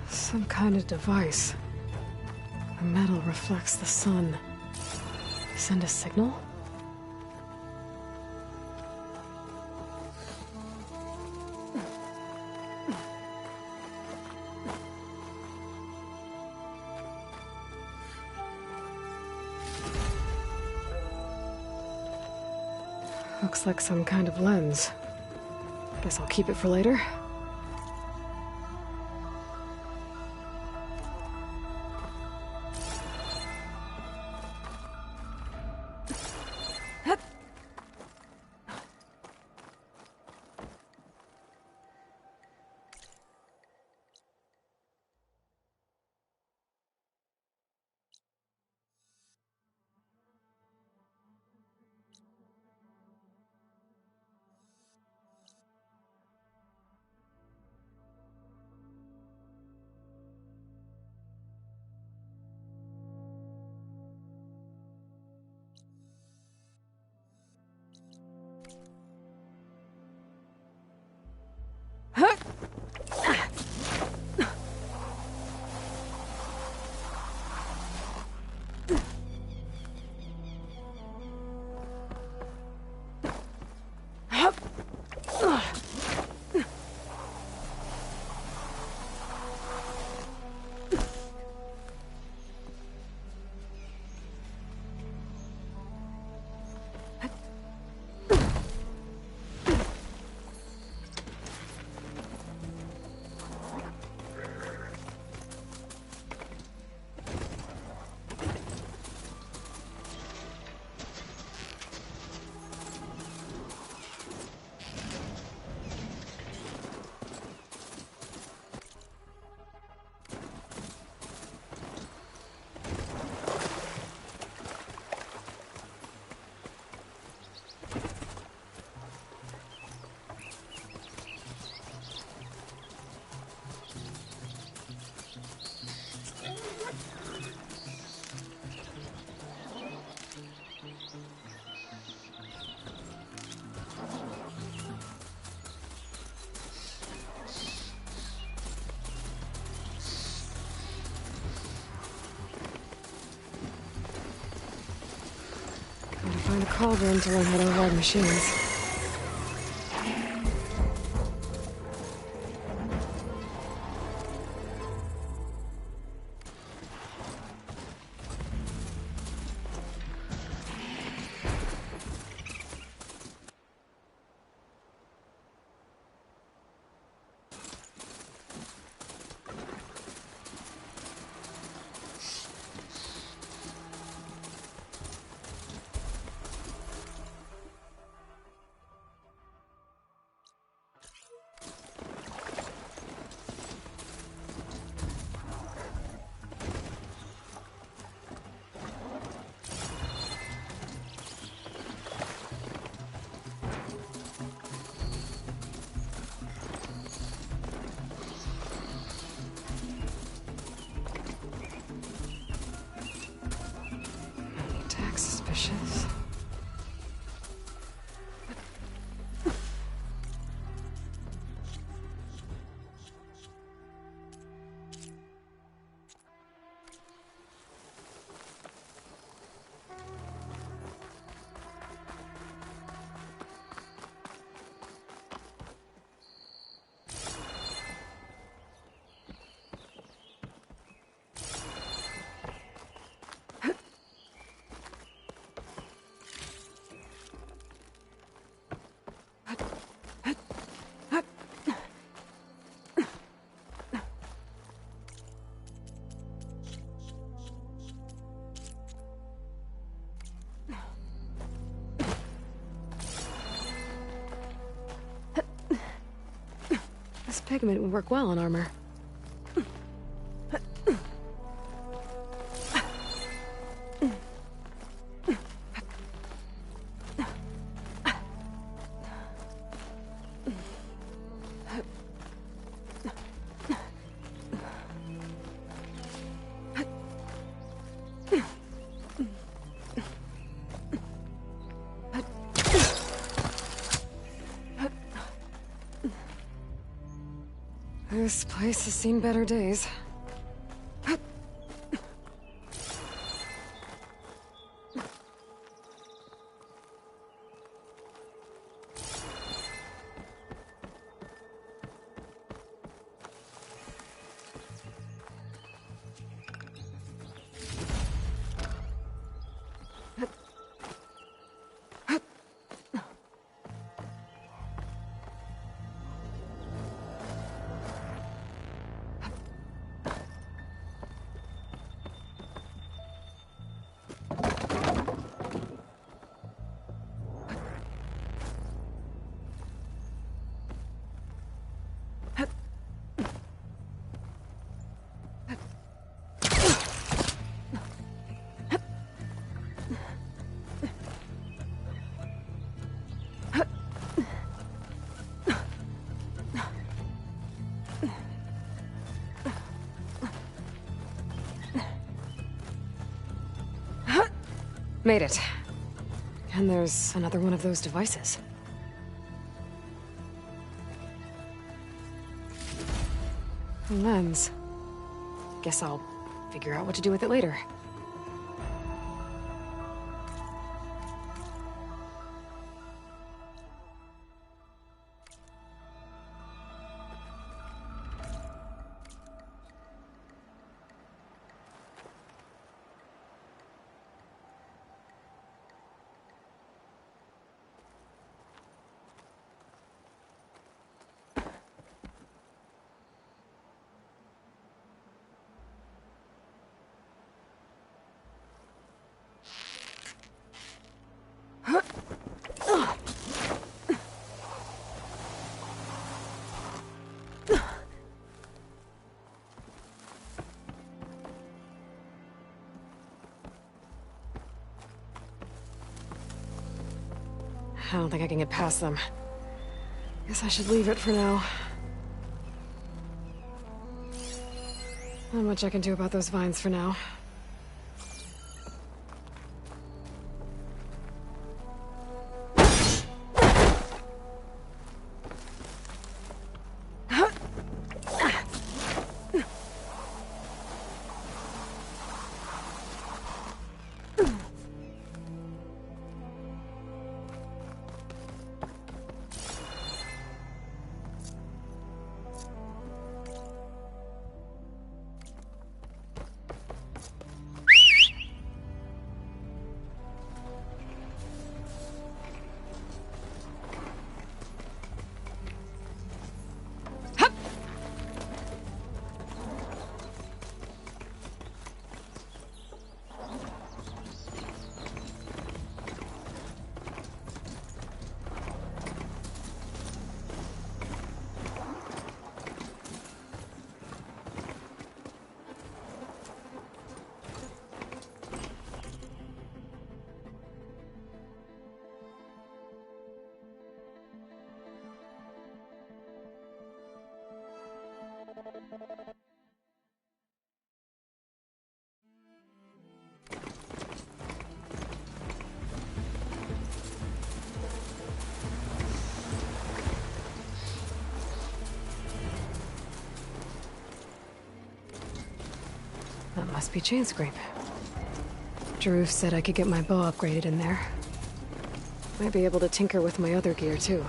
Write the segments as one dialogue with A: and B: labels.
A: Some kind of device. The metal reflects the sun. Send a signal? Looks like some kind of lens. Guess I'll keep it for later. Find a cauldron to learn how to override machines. Suspicious. This pigment would work well on armor. This place has seen better days. Made it. And there's another one of those devices. A lens. Guess I'll figure out what to do with it later. I don't think I can get past them. Guess I should leave it for now. Not much I can do about those vines for now. That must be chain scrape. Drew said I could get my bow upgraded in there. Might be able to tinker with my other gear, too.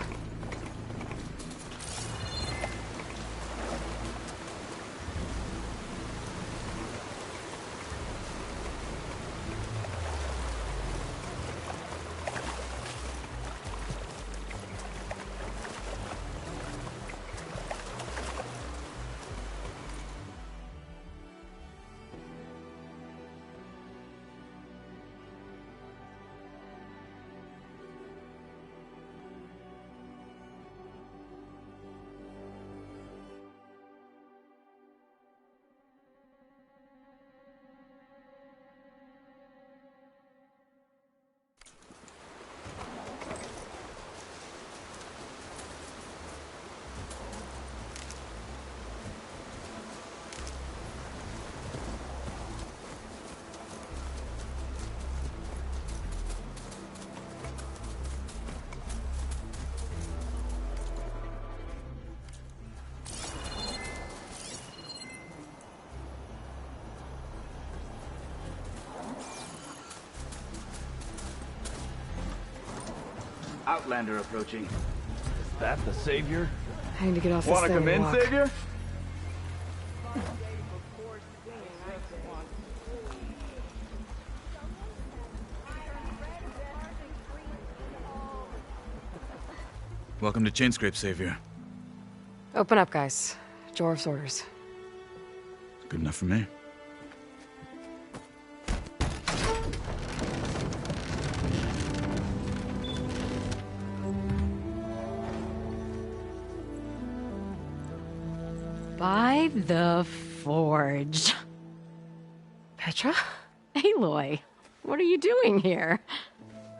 B: Outlander approaching. Is that the Savior?
A: I need to get off this
B: Wanna
A: thing
B: come
A: and
B: in,
A: walk.
B: Savior?
C: Welcome to Chainscrape, Savior.
A: Open up, guys. Jorv's orders.
C: Good enough for me.
D: By the Forge.
A: Petra?
D: Aloy, what are you doing here?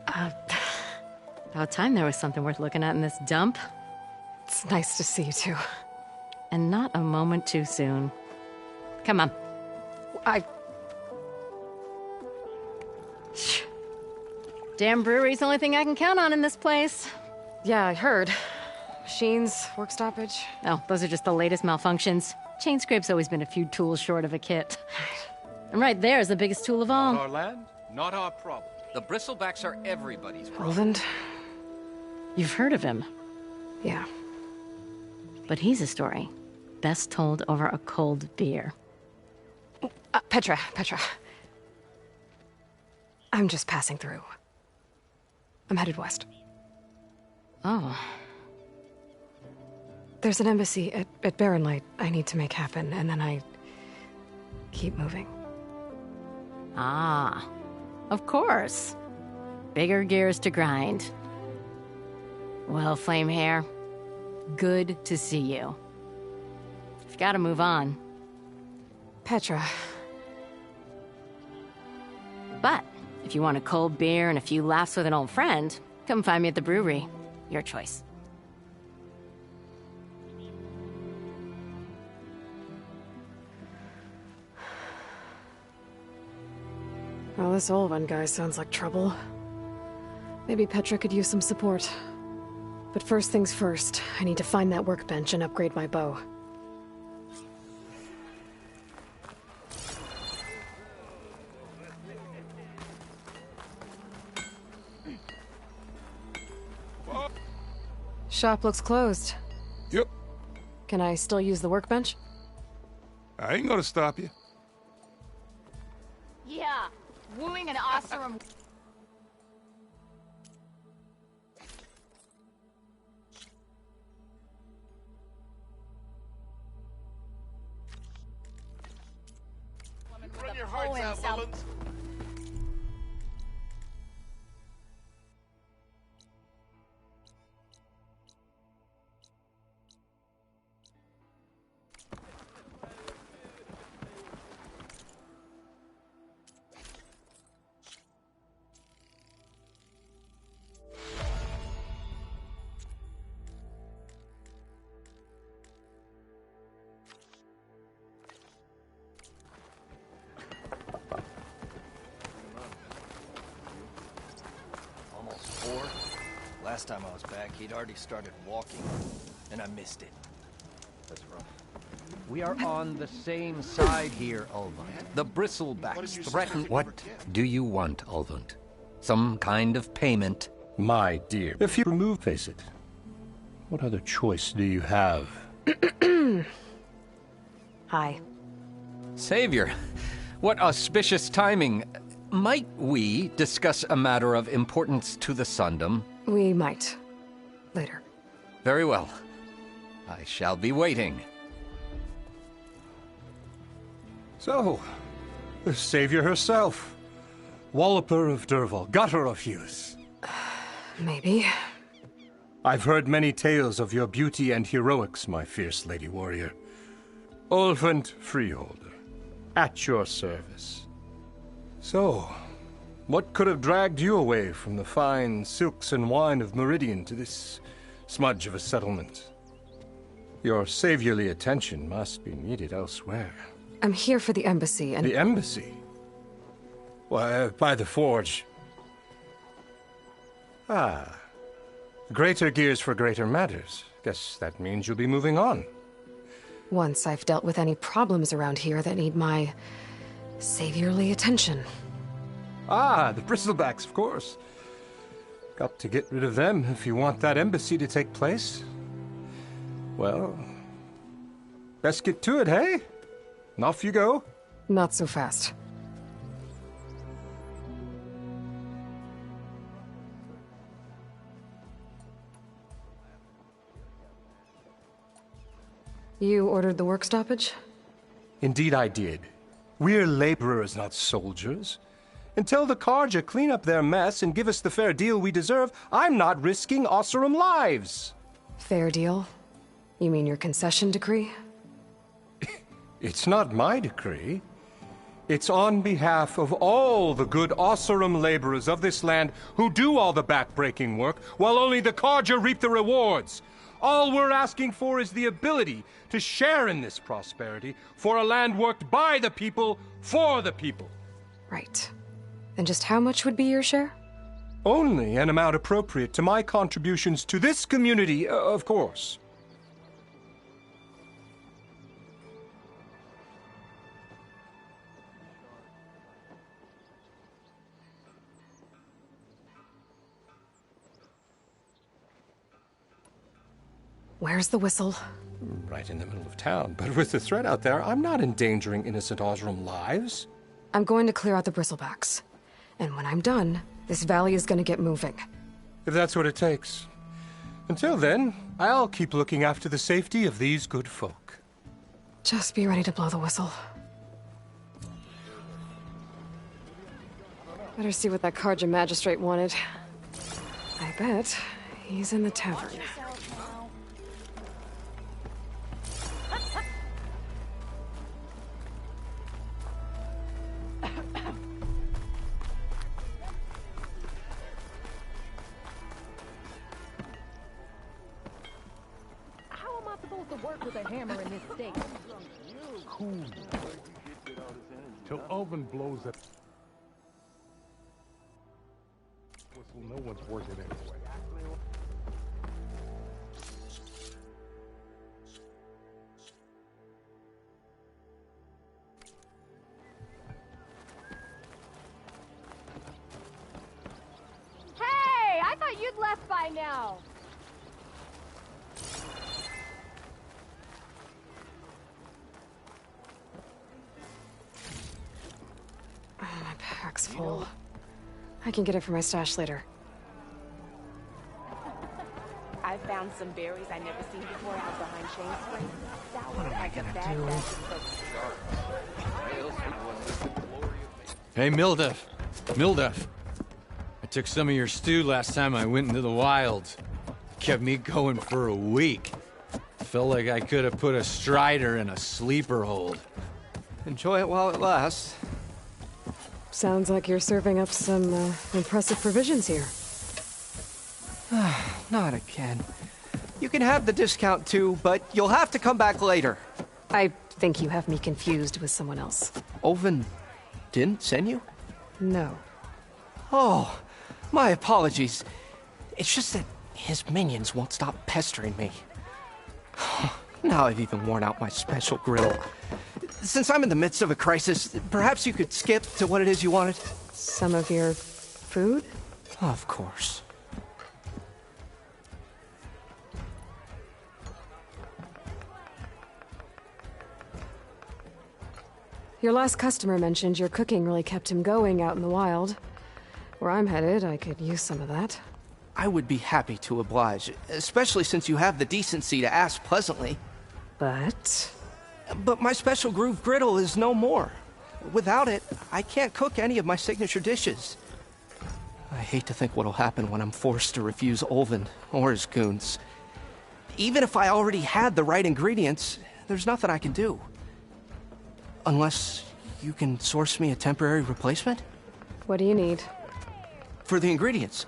D: About time there was something worth looking at in this dump.
A: It's nice to see you too.
D: And not a moment too soon. Come on. Damn brewery's the only thing I can count on in this place.
A: Yeah, I heard. Machines, work stoppage.
D: Oh, those are just the latest malfunctions. Chainscrape's always been a few tools short of a kit. And right there is the biggest tool of all.
E: Our land, not our problem.
F: The bristlebacks are everybody's problem.
A: Roland?
D: You've heard of him,
A: Yeah.
D: but he's a story best told over a cold beer.
A: Petra. I'm just passing through. I'm headed west.
D: Oh,
A: There's an embassy at Barren Light I need to make happen, and then I keep moving.
D: ah, of course. Bigger gears to grind. Well, Flamehair, good to see you. I've got to move on.
A: Petra.
D: But if you want a cold beer and a few laughs with an old friend, come find me at the brewery. Your choice.
A: Well, this Olvan guy sounds like trouble. Maybe Petra could use some support. But first things first, I need to find that workbench and upgrade my bow. Shop looks closed.
G: Yep.
A: Can I still use the workbench?
G: I ain't gonna stop you.
D: Yeah, wooing an awesome.
E: Run your hearts out, Mullins.
F: Almost 4. Last time I was back, he'd already started walking, and I missed it.
E: That's rough. We are on the same side here, Ulvund.
F: The bristlebacks threaten...
H: What do you want, Ulvund? Some kind of payment?
I: My dear, if you remove, face it, what other choice do you have?
A: Hi.
H: Savior, what auspicious timing. Might we discuss a matter of importance to the Sundom?
A: We might. Later.
H: Very well. I shall be waiting.
I: So, the Savior herself. Walloper of Derval, gutter of Hughes.
A: Maybe.
I: I've heard many tales of your beauty and heroics, my fierce lady warrior. Ulvund Freeholder, at your service. So, what could have dragged you away from the fine silks and wine of Meridian to this smudge of a settlement? Your saviorly attention must be needed elsewhere.
A: I'm here for the embassy and...
I: The embassy? Why, by the Forge. Ah. Greater gears for greater matters. Guess that means you'll be moving on.
A: Once I've dealt with any problems around here that need my saviorly attention.
I: Ah, the bristlebacks, of course. Got to get rid of them if you want that embassy to take place. Well, best get to it, hey? And off you go.
A: Not so fast. You ordered the work stoppage?
I: Indeed I did. We're laborers, not soldiers. Until the Carja clean up their mess and give us the fair deal we deserve, I'm not risking Osseram lives.
A: Fair deal? You mean your concession decree?
I: It's not my decree. It's on behalf of all the good Osseram laborers of this land who do all the back-breaking work, while only the Carja reap the rewards. All we're asking for is the ability to share in this prosperity for a land worked by the people, for the people.
A: Right. And just how much would be your share?
I: Only an amount appropriate to my contributions to this community, of course.
A: Where's the whistle?
I: Right in the middle of town, but with the threat out there, I'm not endangering innocent Osram lives.
A: I'm going to clear out the bristlebacks. And when I'm done, this valley is going to get moving.
I: If that's what it takes. Until then, I'll keep looking after the safety of these good folk.
A: Just be ready to blow the whistle. Better see what that Carja magistrate wanted. I bet he's in the tavern.
G: Till Alvin blows that whistle, no one's working anyway.
J: Hey, I thought you'd left by now.
A: My pack's full. I can get it for my stash later.
J: I found some berries I never seen before out behind Shane's place.
H: What am I gonna do?
K: Hey, Mildef. Mildef. I took some of your stew last time I went into the wilds. Kept me going for a week. Felt like I could have put a strider in a sleeper hold.
E: Enjoy it while it lasts.
A: Sounds like you're serving up some impressive provisions here.
E: Not again. You can have the discount too, but you'll have to come back later.
A: I think you have me confused with someone else.
E: Oven didn't send you?
A: No.
E: Oh, my apologies. It's just that his minions won't stop pestering me. Now I've even worn out my special grill. Since I'm in the midst of a crisis, perhaps you could skip to what it is you wanted?
A: Some of your food?
E: Of course.
A: Your last customer mentioned your cooking really kept him going out in the wild. Where I'm headed, I could use some of that.
E: I would be happy to oblige, especially since you have the decency to ask pleasantly.
A: But
E: my special groove griddle is no more. Without it, I can't cook any of my signature dishes. I hate to think what'll happen when I'm forced to refuse Olvin or his goons. Even if I already had the right ingredients, there's nothing I can do. Unless you can source me a temporary replacement?
A: What do you need?
E: For the ingredients,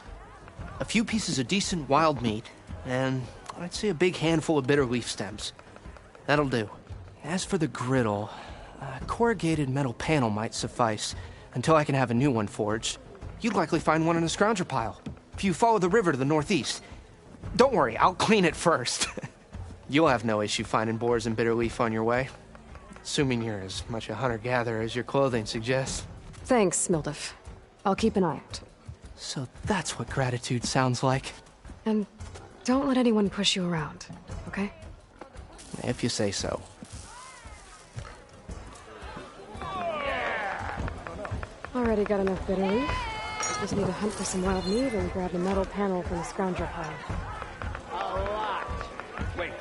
E: a few pieces of decent wild meat, and I'd say a big handful of bitter leaf stems. That'll do. As for the griddle, a corrugated metal panel might suffice until I can have a new one forged. You'd likely find one in a scrounger pile, if you follow the river to the northeast. Don't worry, I'll clean it first. You'll have no issue finding boars and bitter leaf on your way. Assuming you're as much a hunter-gatherer as your clothing suggests.
A: Thanks, Mildef. I'll keep an eye out.
E: So that's what gratitude sounds like.
A: And don't let anyone push you around, okay?
E: If you say so.
A: Already got enough bitter leaf. Just need to hunt for some wild meat and grab the metal panel from the scoundrel pile.
F: A lot. Wait,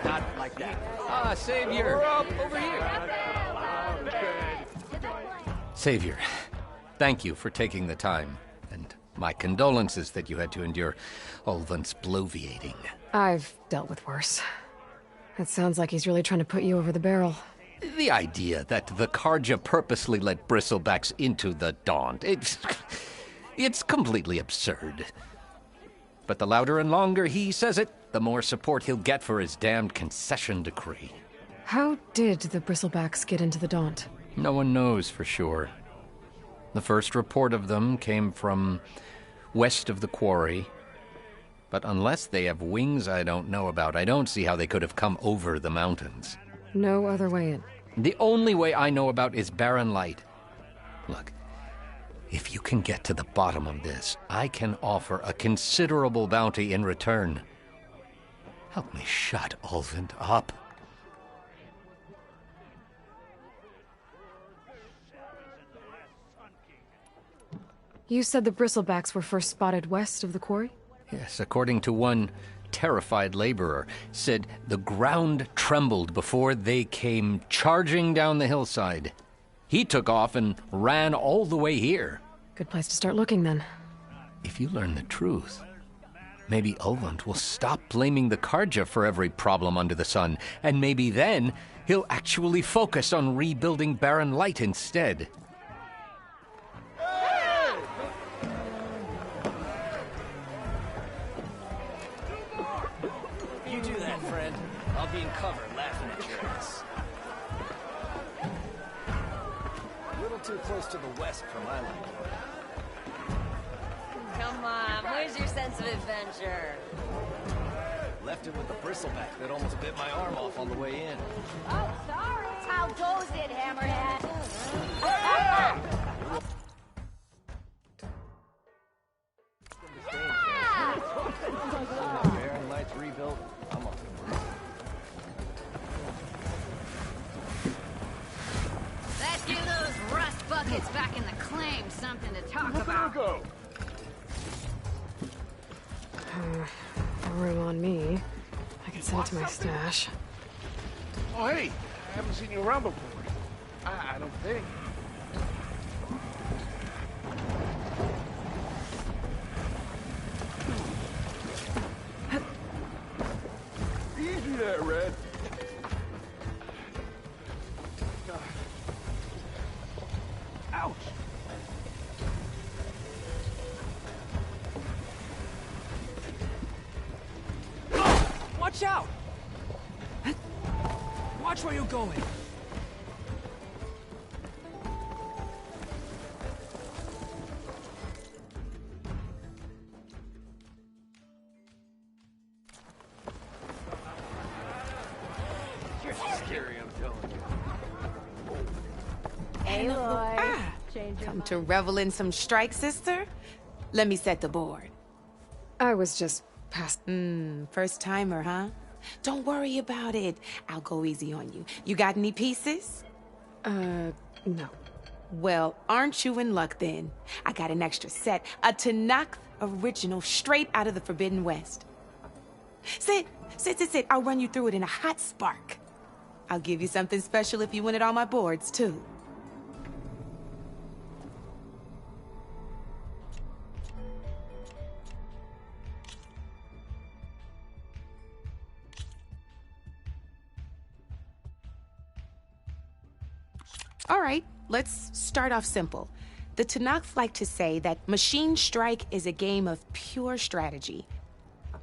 F: not like that.
H: Savior! Over here! Savior, thank you for taking the time. And my condolences that you had to endure Ulvant's bloviating.
A: I've dealt with worse. It sounds like he's really trying to put you over the barrel.
H: The idea that the Karja purposely let bristlebacks into the Daunt, it's completely absurd. But the louder and longer he says it, the more support he'll get for his damned concession decree.
A: How did the bristlebacks get into the Daunt?
H: No one knows for sure. The first report of them came from west of the quarry. But unless they have wings I don't know about, I don't see how they could have come over the mountains.
A: No other way in.
H: The only way I know about is barren light. Look, if you can get to the bottom of this, I can offer a considerable bounty in return. Help me shut Ulvant up.
A: You said the bristlebacks were first spotted west of the quarry?
H: Yes, according to one terrified laborer, said the ground trembled before they came charging down the hillside. He took off and ran all the way here.
A: Good place to start looking, then.
H: If you learn the truth, maybe Ulvant will stop blaming the Karja for every problem under the sun, and maybe then he'll actually focus on rebuilding Barren Light instead.
F: You do that, friend. I'll be in cover laughing at your ass. A little too close to the west for my liking.
L: Come on, where's your sense of adventure?
F: Left it with the bristleback that almost bit my arm off on the way in.
L: Oh, sorry. How goes it, Hammerhead?
F: Barren Light's rebuilt. I'm up.
M: Let's give those rust buckets back in the claim something to talk about.
A: No room on me. I can send it to my stash.
G: Oh, hey, I haven't seen you around before. I don't think. Easy there, Red. Ouch.
F: Watch out! Watch where you're going. You're scary, I'm telling you.
J: Aloy. Come to revel in some strike, sister? Let me set the board.
A: I was just past...
J: First timer, huh? Don't worry about it. I'll go easy on you. You got any pieces?
A: No.
J: Well, aren't you in luck then? I got an extra set, a Tanakh original straight out of the Forbidden West. Sit. I'll run you through it in a hot spark. I'll give you something special if you win it on my boards, too. All right, let's start off simple. The Tanakh like to say that Machine Strike is a game of pure strategy.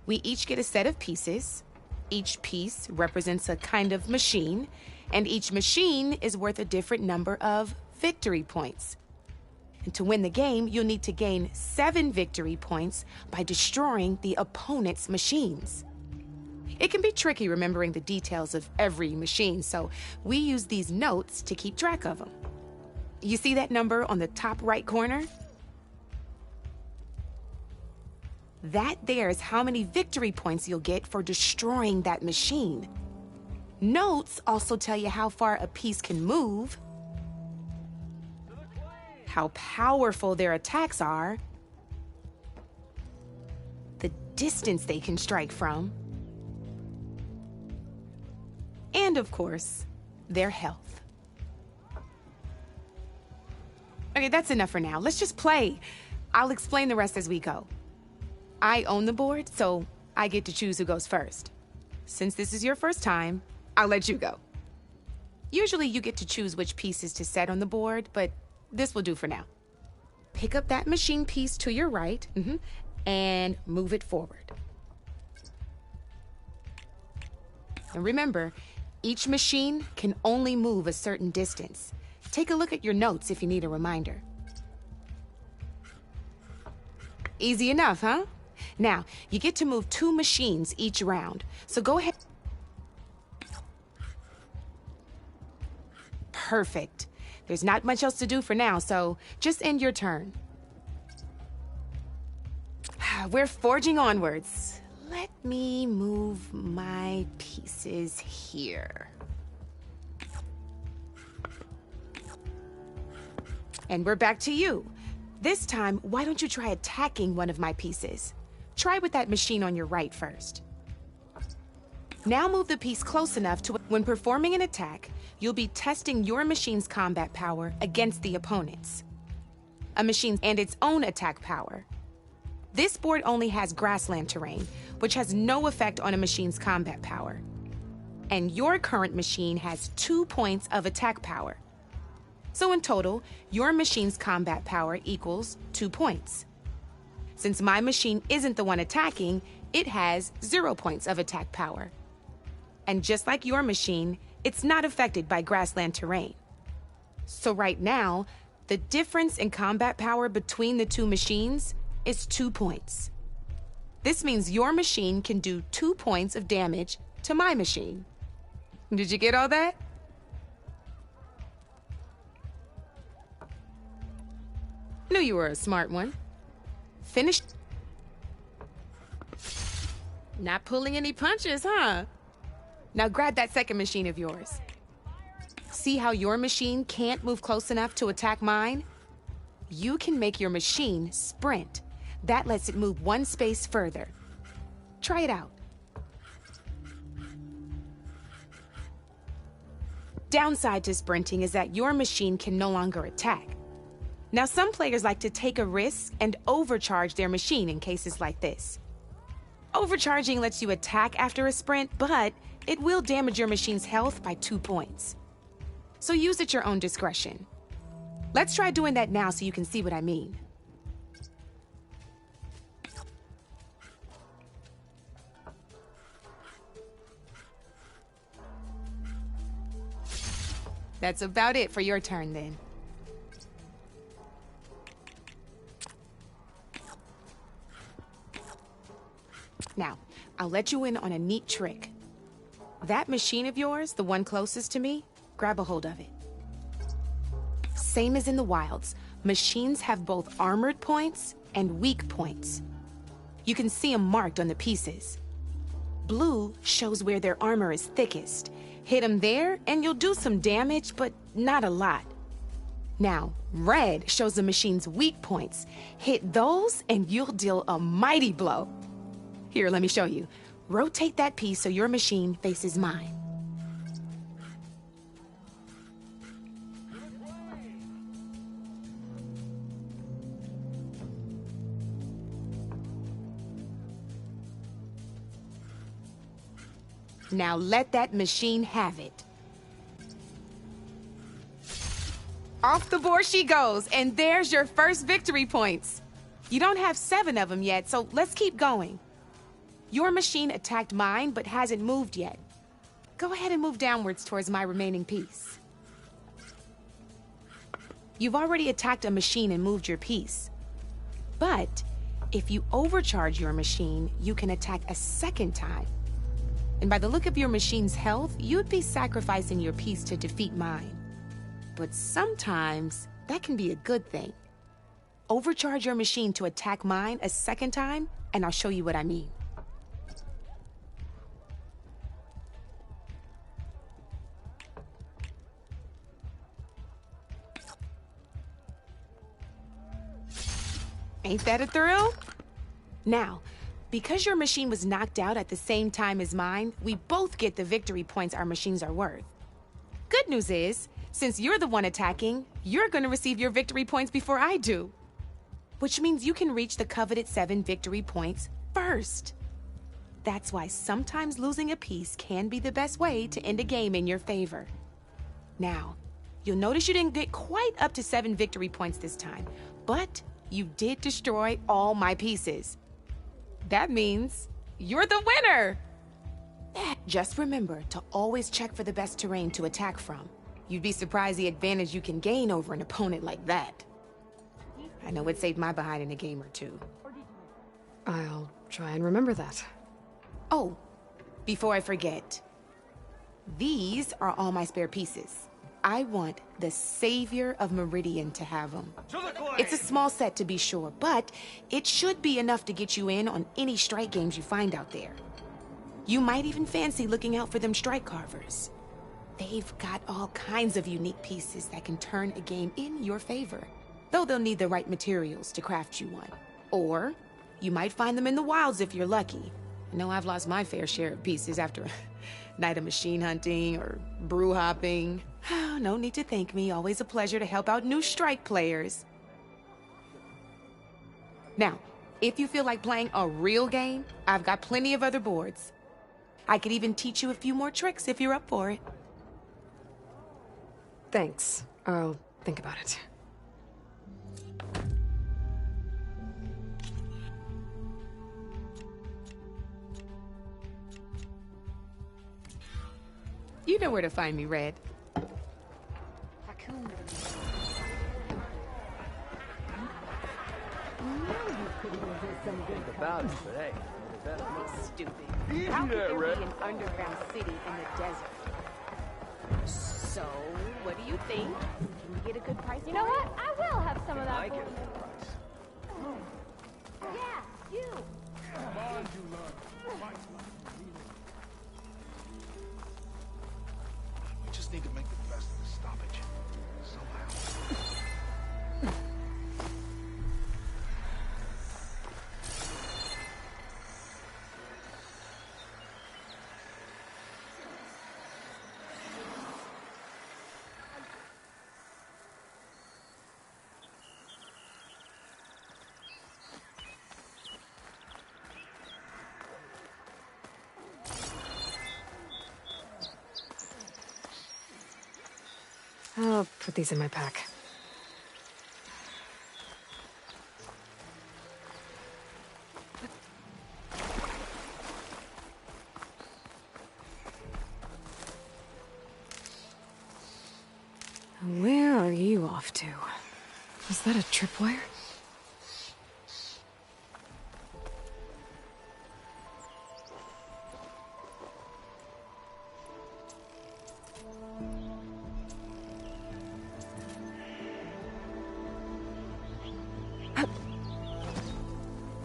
J: We each get a set of pieces. Each piece represents a kind of machine, and each machine is worth a different number of victory points. And to win the game, you'll need to gain 7 victory points by destroying the opponent's machines. It can be tricky remembering the details of every machine, so we use these notes to keep track of them. You see that number on the top right corner? That there is how many victory points you'll get for destroying that machine. Notes also tell you how far a piece can move, how powerful their attacks are, the distance they can strike from, and of course, their health. Okay, that's enough for now. Let's just play. I'll explain the rest as we go. I own the board, so I get to choose who goes first. Since this is your first time, I'll let you go. Usually you get to choose which pieces to set on the board, but this will do for now. Pick up that machine piece to your right, and move it forward. And remember, each machine can only move a certain distance. Take a look at your notes if you need a reminder. Easy enough, huh? Now, you get to move 2 machines each round, so go ahead. Perfect. There's not much else to do for now, so just end your turn. We're forging onwards. Let me move my pieces here. And we're back to you. This time, why don't you try attacking one of my pieces? Try with that machine on your right first. Now move the piece close enough to when performing an attack, you'll be testing your machine's combat power against the opponent's. A machine and its own attack power. This board only has grassland terrain, which has no effect on a machine's combat power. And your current machine has 2 points of attack power. So in total, your machine's combat power equals 2 points. Since my machine isn't the one attacking, it has 0 points of attack power. And just like your machine, it's not affected by grassland terrain. So right now, the difference in combat power between the 2 machines is 2 points. This means your machine can do 2 points of damage to my machine. Did you get all that? Knew you were a smart one. Finished. Not pulling any punches, huh? Now grab that second machine of yours. See how your machine can't move close enough to attack mine? You can make your machine sprint. That lets it move 1 space further. Try it out. Downside to sprinting is that your machine can no longer attack. Now, some players like to take a risk and overcharge their machine in cases like this. Overcharging lets you attack after a sprint, but it will damage your machine's health by 2 points. So use at your own discretion. Let's try doing that now so you can see what I mean. That's about it for your turn, then. Now, I'll let you in on a neat trick. That machine of yours, the one closest to me, grab a hold of it. Same as in the wilds, machines have both armored points and weak points. You can see them marked on the pieces. Blue shows where their armor is thickest. Hit them there, and you'll do some damage, but not a lot. Now, red shows the machine's weak points. Hit those, and you'll deal a mighty blow. Here, let me show you. Rotate that piece so your machine faces mine. Now let that machine have it. Off the board she goes, and there's your first victory points. You don't have 7 of them yet, so let's keep going. Your machine attacked mine, but hasn't moved yet. Go ahead and move downwards towards my remaining piece. You've already attacked a machine and moved your piece. But if you overcharge your machine, you can attack a second time. And by the look of your machine's health, you'd be sacrificing your piece to defeat mine. But sometimes, that can be a good thing. Overcharge your machine to attack mine a second time, and I'll show you what I mean. Ain't that a thrill? Now, because your machine was knocked out at the same time as mine, we both get the victory points our machines are worth. Good news is, since you're the one attacking, you're gonna receive your victory points before I do. Which means you can reach the coveted 7 victory points first. That's why sometimes losing a piece can be the best way to end a game in your favor. Now, you'll notice you didn't get quite up to 7 victory points this time, but you did destroy all my pieces. That means you're the winner! Just remember to always check for the best terrain to attack from. You'd be surprised the advantage you can gain over an opponent like that. I know it saved my behind in a game or two.
A: I'll try and remember that.
J: Oh, before I forget, these are all my spare pieces. I want the Savior of Meridian to have them. It's a small set to be sure, but it should be enough to get you in on any strike games you find out there. You might even fancy looking out for them strike carvers. They've got all kinds of unique pieces that can turn a game in your favor, though they'll need the right materials to craft you one. Or you might find them in the wilds if you're lucky. I know I've lost my fair share of pieces after a night of machine hunting or brew hopping. No need to thank me. Always a pleasure to help out new strike players. Now, if you feel like playing a real game, I've got plenty of other boards. I could even teach you a few more tricks if you're up for it.
A: Thanks. I'll think about it.
J: You know where to find me, Red.
L: Stupid. How could there be an underground city in the desert? So, what do you think? Can we get a good price?
M: You know what? I will have some of that.
F: I
M: for
F: get
M: you. Yeah, you.
G: Come on, you learn. We just need to make the best of the stoppage. Somehow.
A: I'll put these in my pack. Where are you off to? Was that a tripwire?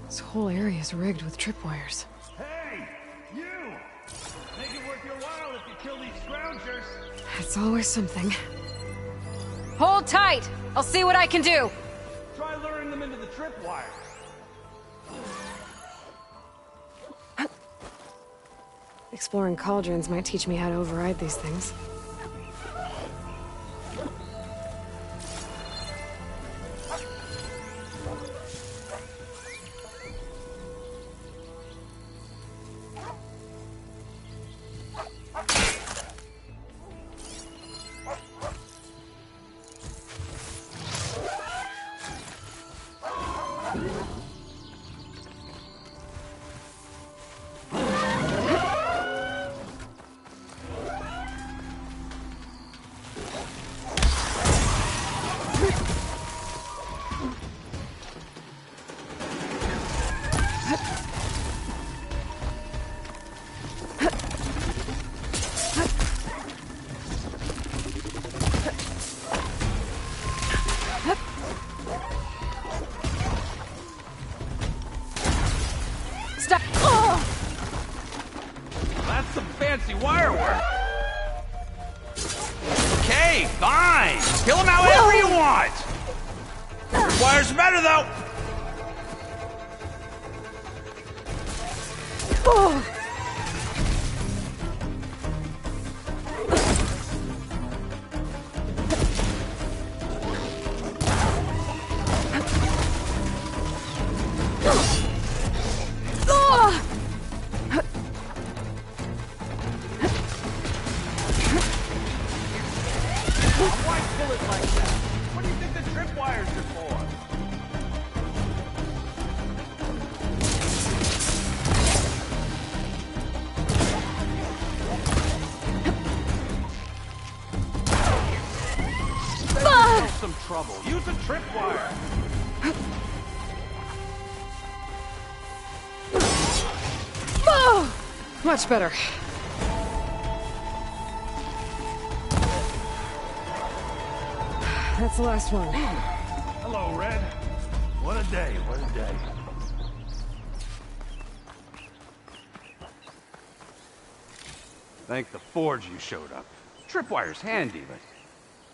A: This whole area is rigged with tripwires.
B: Hey! You! Make it worth your while if you kill these scroungers!
A: It's always something.
D: Hold tight! I'll see what I can do!
B: Try luring them into the tripwire.
A: Exploring cauldrons might teach me how to override these things.
B: fancy wire work. Okay, fine. Kill him however you want. Wire's better, though.
A: Oh.
B: Why pull it like that? What do you think the tripwires are for? Some trouble. Use a tripwire.
A: Oh, much better. That's the last one.
B: Hello, Red. What a day, what a day. Thank the Forge you showed up. Tripwire's handy, but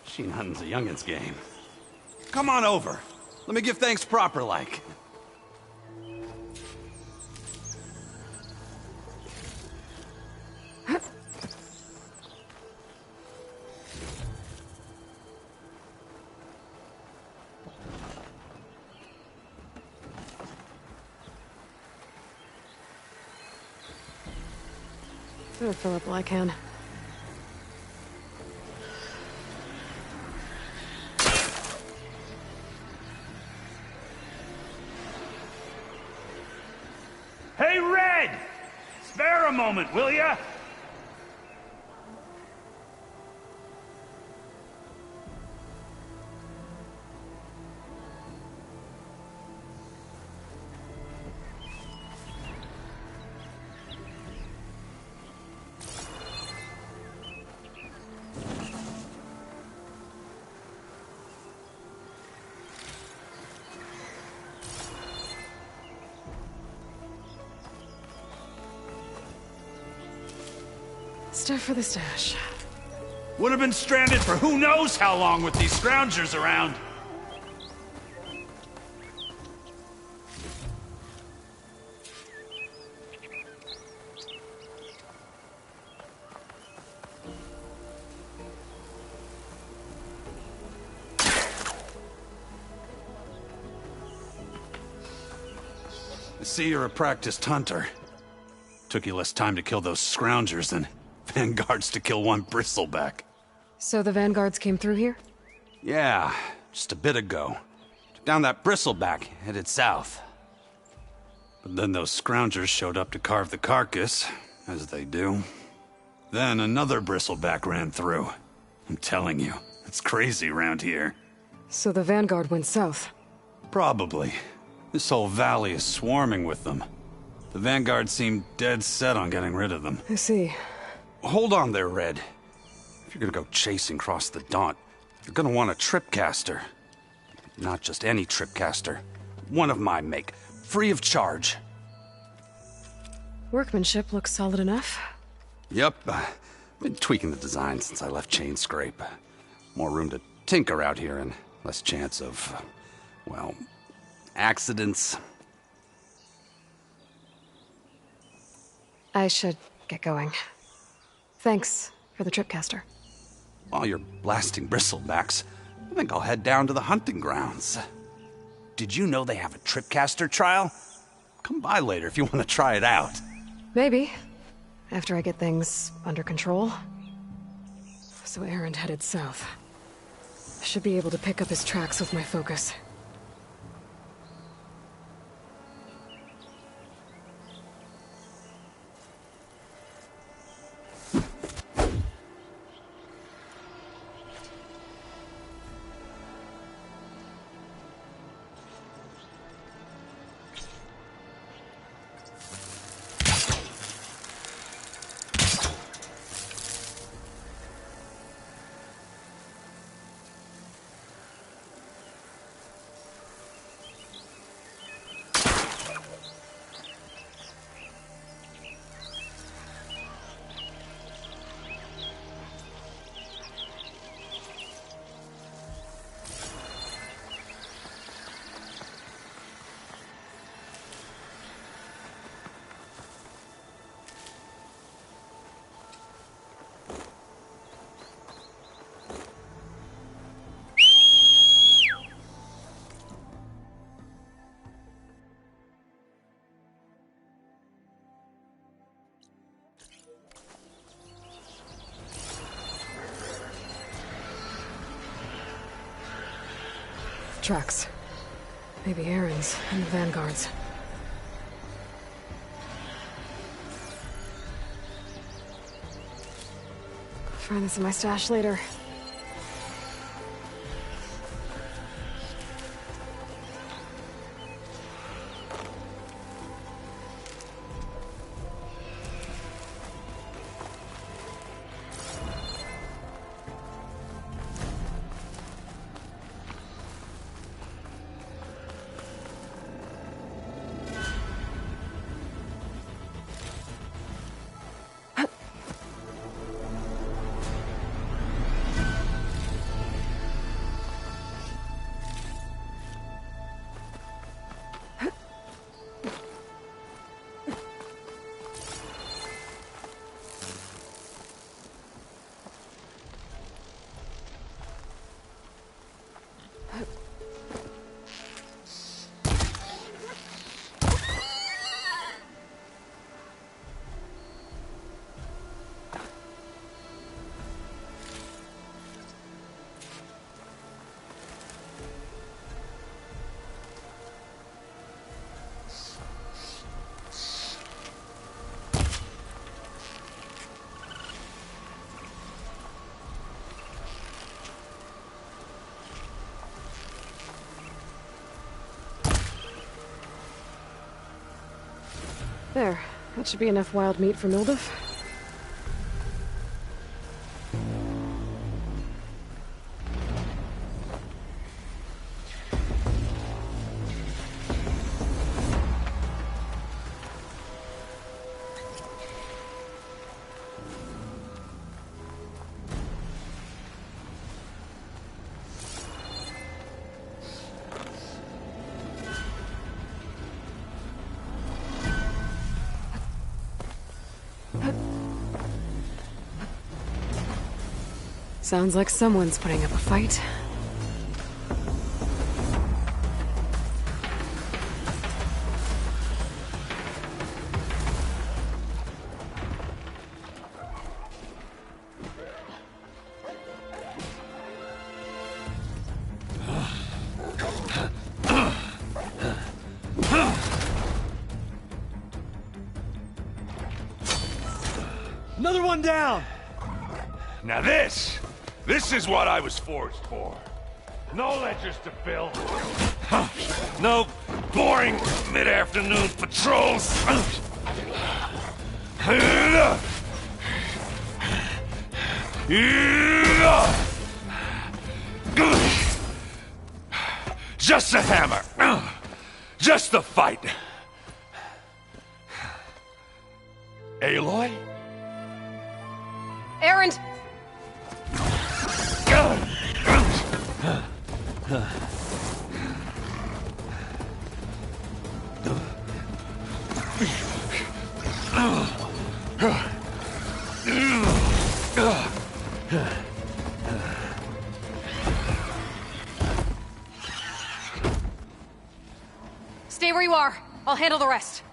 B: machine hunting's a youngin's game. Come on over. Let me give thanks proper like.
A: I'll fill up all I can.
B: Hey, Red! Spare a moment, will ya?
A: Stuff for the stash.
B: Would have been stranded for who knows how long with these scroungers around. I see you're a practiced hunter. Took you less time to kill those scroungers than Vanguards to kill one bristleback.
A: So the Vanguards came through here?
B: Yeah, just a bit ago. Took down that bristleback, headed south. But then those scroungers showed up to carve the carcass, as they do. Then another bristleback ran through. I'm telling you, it's crazy around here.
A: So the Vanguard went south?
B: Probably. This whole valley is swarming with them. The Vanguard seemed dead set on getting rid of them.
A: I see.
B: Hold on there, Red. If you're gonna go chasing across the Daunt, you're gonna want a tripcaster. Not just any tripcaster. One of my make. Free of charge.
A: Workmanship looks solid enough.
B: Yep. Been tweaking the design since I left Chainscrape. More room to tinker out here and less chance of, well, accidents.
A: I should get going. Thanks for the tripcaster.
B: While you're blasting bristlebacks, I think I'll head down to the hunting grounds. Did you know they have a tripcaster trial? Come by later if you want to try it out.
A: Maybe. After I get things under control. So Aaron headed south. I should be able to pick up his tracks with my focus. tracks. Maybe Aaron's and the Vanguard's. I'll find this in my stash later. There. That should be enough wild meat for Milduf. Sounds like someone's putting up a fight.
N: Another one down! Now this is what I was forged for. No ledgers to fill. No boring mid-afternoon patrols. Just a hammer. Just a fight. Aloy?
A: Aaron!
M: Stay where you are. I'll handle the rest.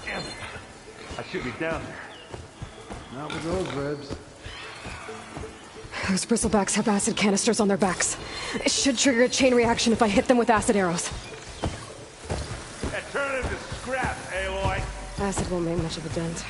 N: Damn it. I should be down there.
O: Not with those ribs.
A: Those bristlebacks have acid canisters on their backs. It should trigger a chain reaction if I hit them with acid arrows.
N: Yeah, turn it into scrap, Aloy.
A: Acid won't make much of a dent.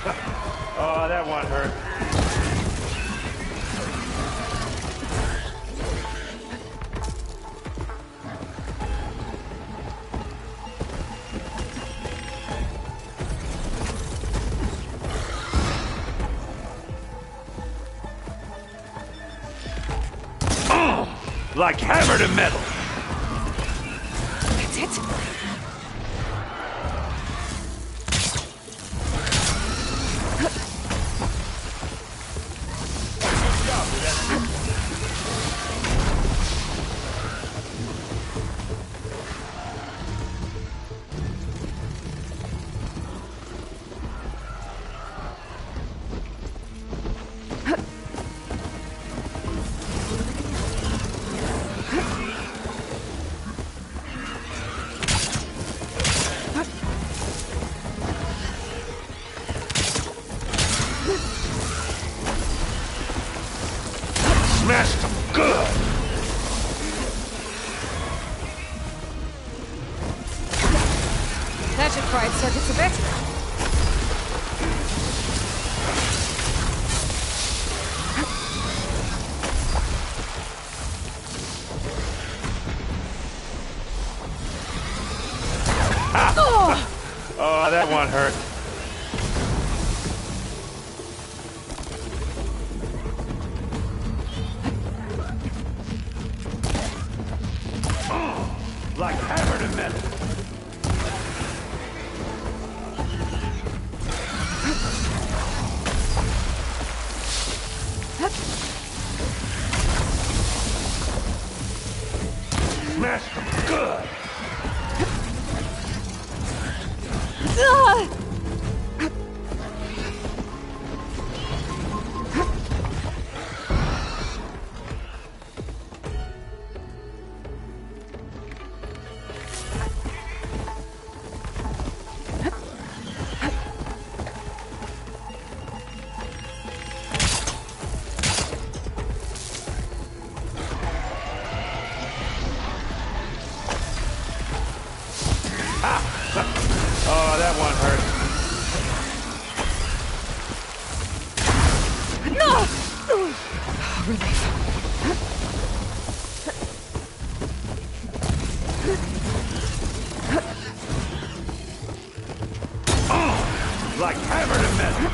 N: Oh, that one hurt.
G: Like hammer to metal.
J: That's it.
G: Smashed them good.
A: That should quiet circuits a bit.
N: Oh, that one hurt. Like hammer to metal. Smashed them good. Oh, that one hurt. Like hammer to metal.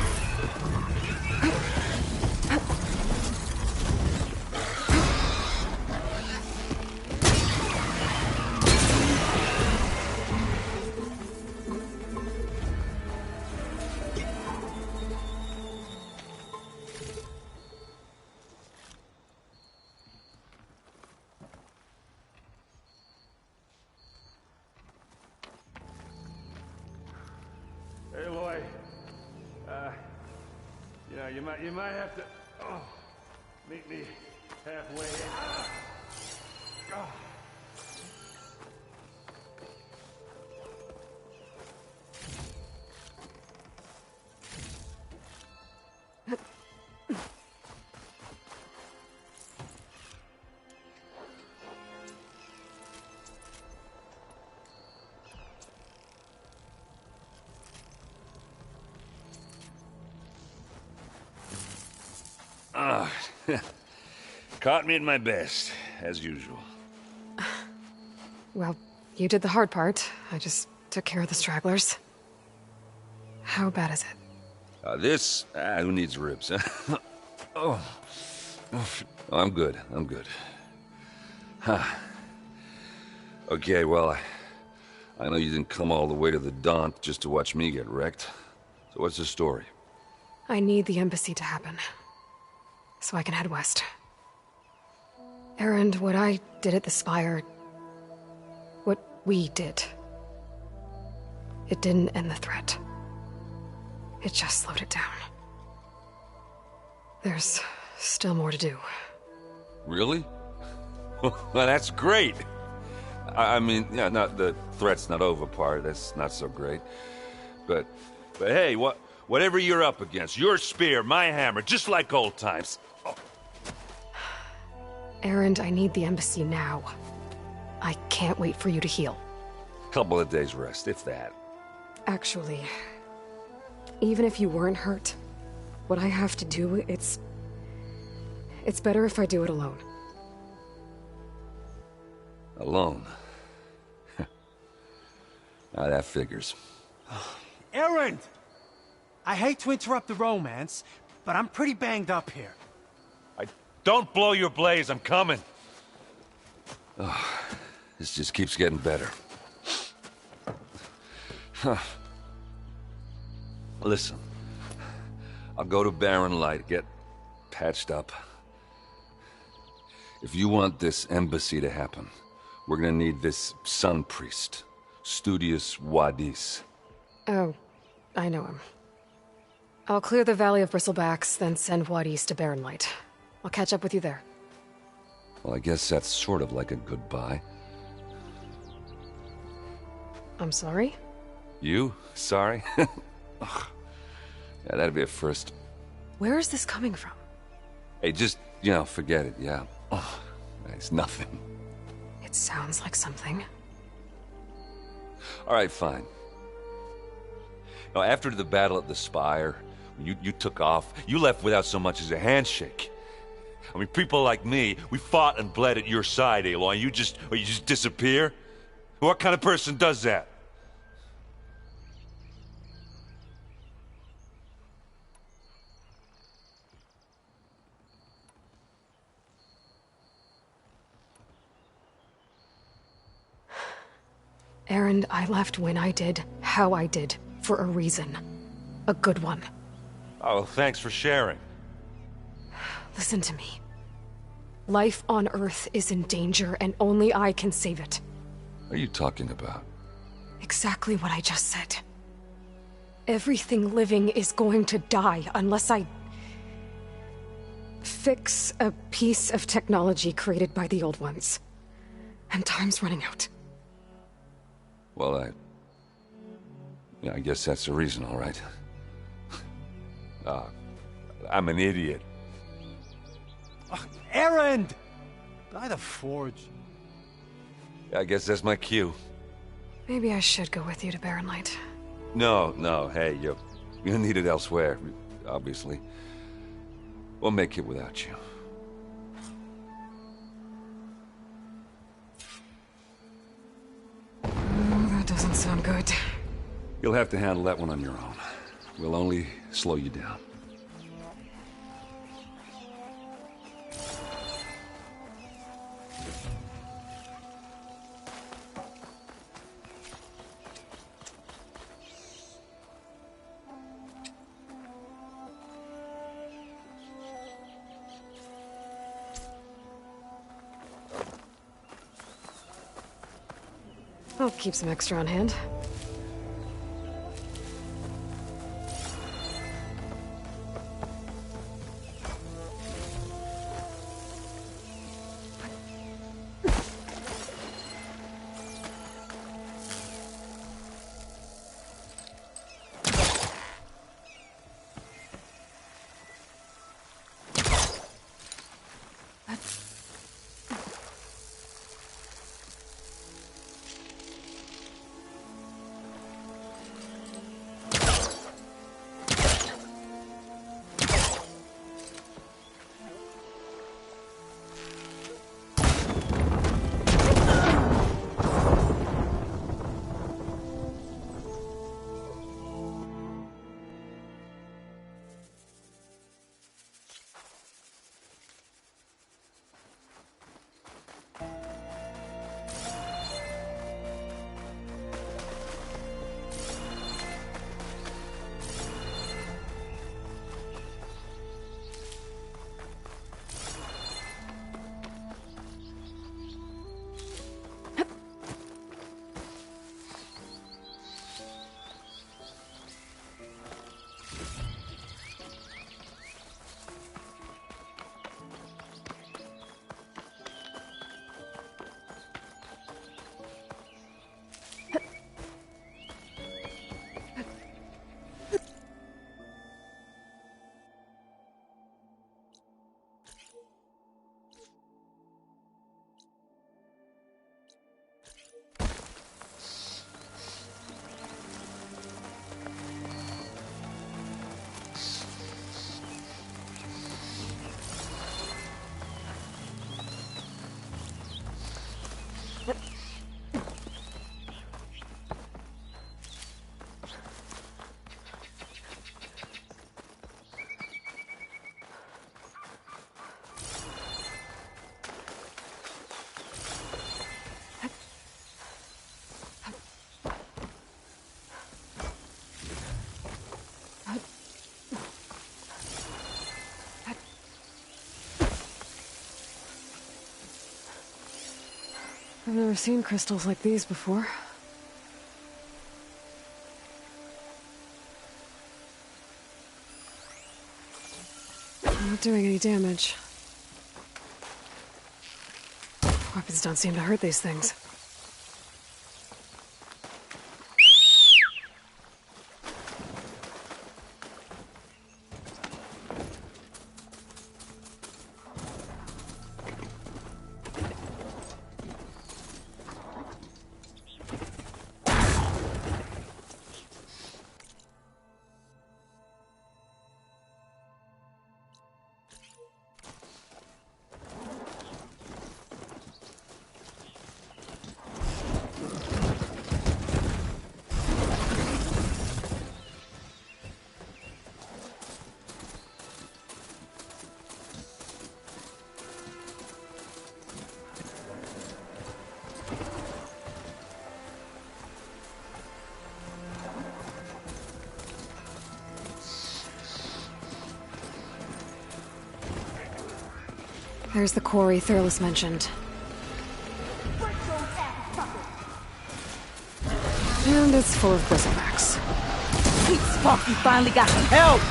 N: Hey, Lloyd. You might have to meet me halfway. Caught me at my best, as usual.
A: Well, you did the hard part. I just took care of the stragglers. How bad is it?
P: Who needs ribs, huh? Oh, I'm good. Huh. Okay, well, I know you didn't come all the way to the Daunt just to watch me get wrecked. So what's the story?
A: I need the embassy to happen, so I can head west. Erend, what I did at the Spire... what we did... it didn't end the threat. It just slowed it down. There's still more to do.
P: Really? Well, that's great. I mean, yeah, not the threat's not over part. That's not so great. But hey, whatever you're up against, your spear, my hammer, just like old times. Oh.
A: Erend, I need the embassy now. I can't wait for you to heal.
P: Couple of days rest, if that.
A: Actually, Even if you weren't hurt, what I have to do, it's better if I do it alone.
P: Alone? Now that figures.
Q: Erend! I hate to interrupt the romance, but I'm pretty banged up here.
P: Don't blow your blaze, I'm coming. Oh, this just keeps getting better. Huh. Listen, I'll go to Barren Light, get patched up. If you want this embassy to happen, we're gonna need this sun priest, Studius Wadis.
A: Oh, I know him. I'll clear the Valley of Bristlebacks, then send Wadis to Barren Light. I'll catch up with you there.
P: Well, I guess that's sort of like a goodbye.
A: I'm sorry?
P: You? Sorry? Ugh. Yeah, that'd be a first.
A: Where is this coming from?
P: Hey, just, forget it, yeah. Ugh. It's nothing.
A: It sounds like something.
P: All right, fine. Now, after the battle at the Spire, when you took off, you left without so much as a handshake. I mean, people like me, we fought and bled at your side, Aloy, and you just disappear? What kind of person does that?
A: Erend, I left when I did, how I did, for a reason. A good one.
P: Oh, thanks for sharing.
A: Listen to me. Life on Earth is in danger, and only I can save it.
P: What are you talking about?
A: Exactly what I just said. Everything living is going to die unless I fix a piece of technology created by the Old Ones. And time's running out.
P: Well, I guess that's the reason, all right. I'm an idiot.
Q: Erend! By the Forge.
P: I guess that's my cue.
A: Maybe I should go with you to Barren Light.
P: No, hey, you need it elsewhere, obviously. We'll make it without you.
A: That doesn't sound good.
P: You'll have to handle that one on your own. We'll only slow you down.
A: I'll keep some extra on hand. I've never seen crystals like these before. Not doing any damage. Weapons don't seem to hurt these things. There's the quarry Thurles mentioned. And it's full of bristlebacks.
L: Sweet Spock, you finally got some help!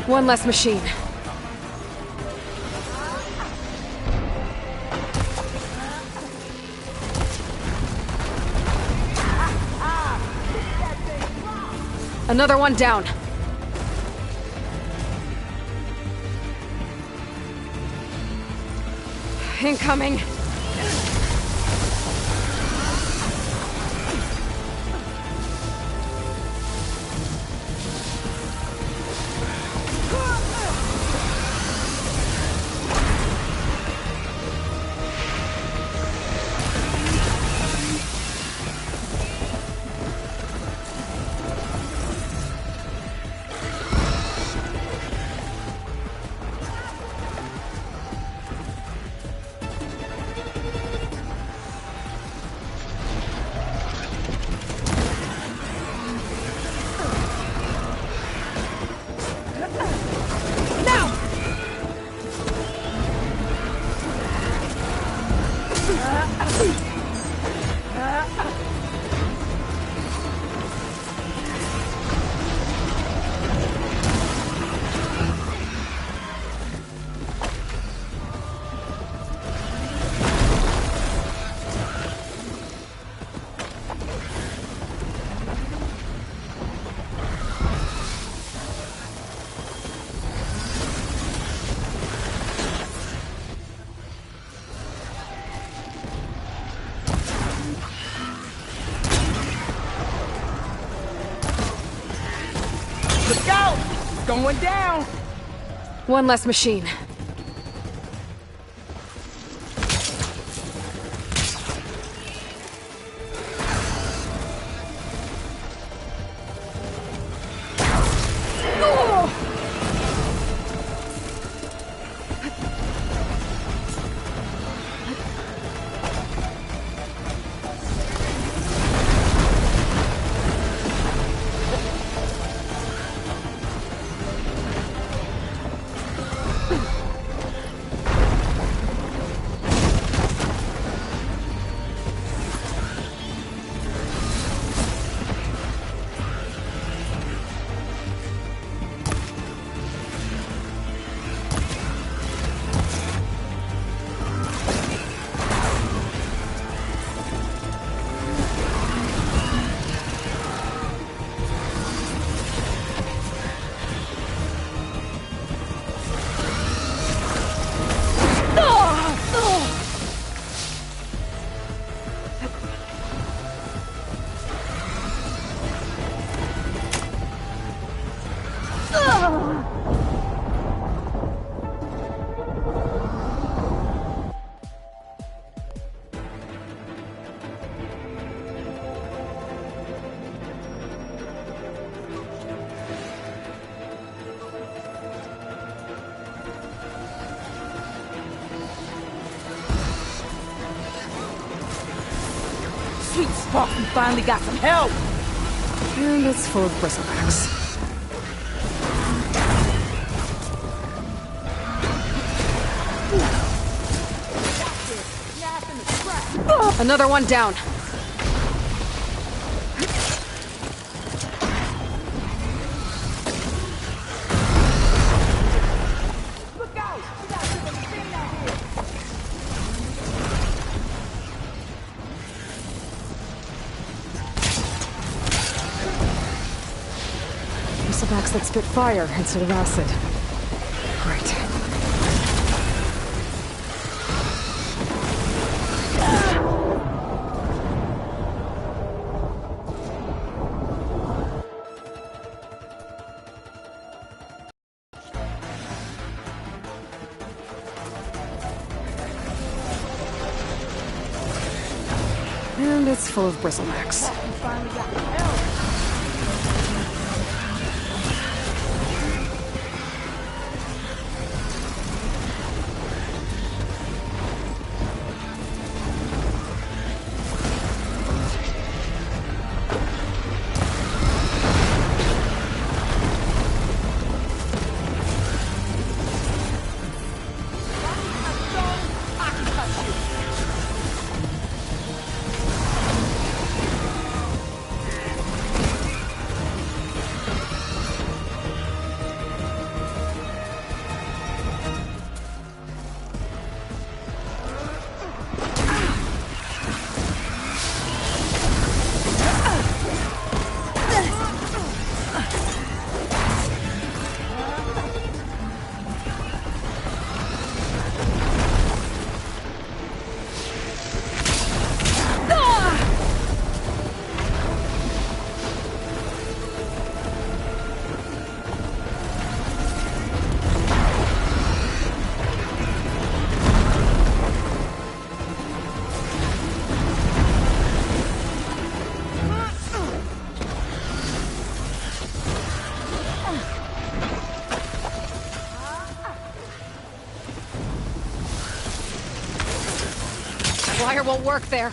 A: One less machine. Another one down. Incoming.
L: Look out! It's going down!
A: One less machine.
L: Fuck, we finally got some help!
A: And it's full of bristlebacks. Another one down. Bristlebacks that spit fire instead of acid. Great. And it's full of bristlebacks. Wire won't work there.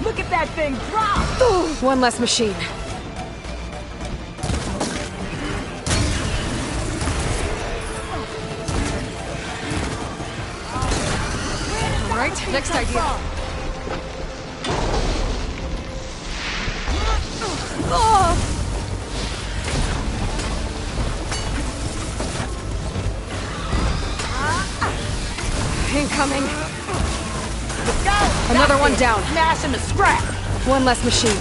L: Look at that thing drop!
A: One less machine. All right, next idea. Incoming.
L: Let's go!
A: Another one down.
L: Smash him to scrap!
A: One less machine.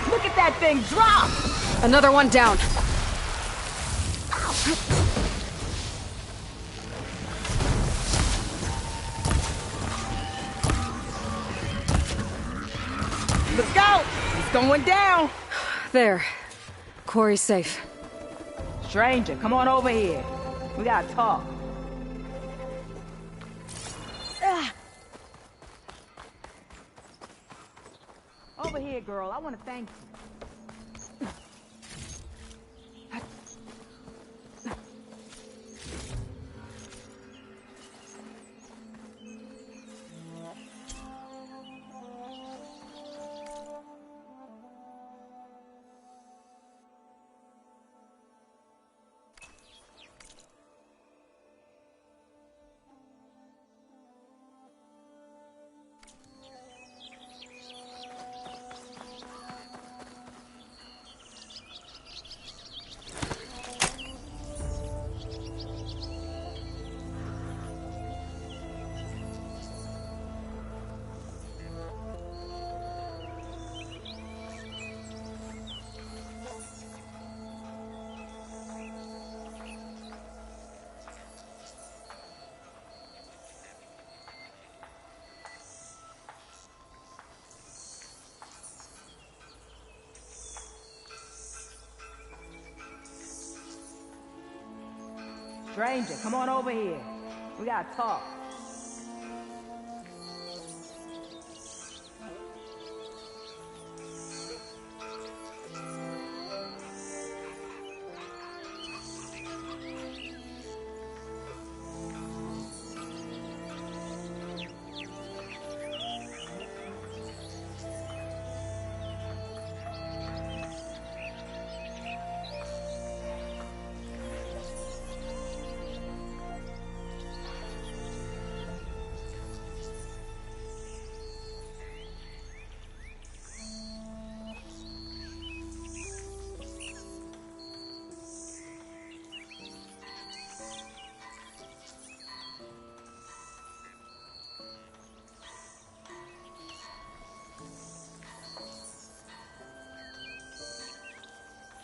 L: Look at that thing drop!
A: Another one down.
L: Let's go! going down.
A: There. Quarry's safe.
L: Stranger, come on over here. We gotta talk. Over here, girl. I want to thank you. Stranger, come on over here. We gotta talk.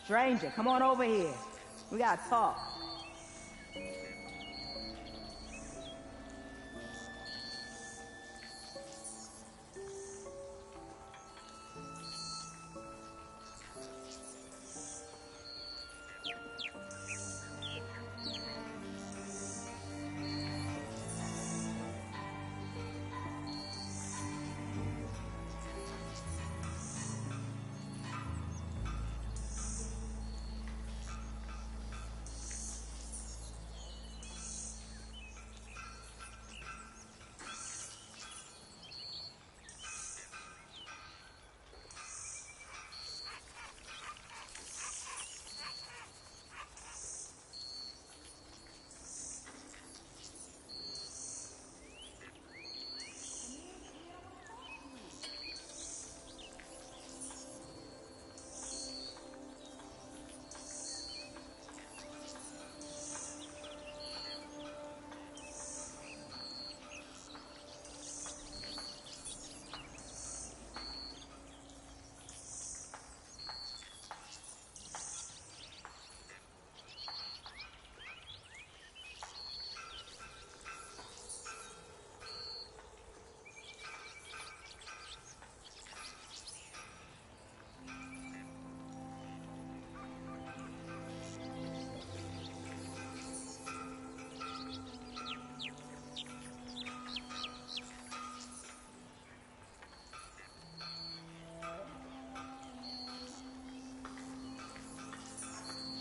L: Stranger, come on over here. We gotta talk.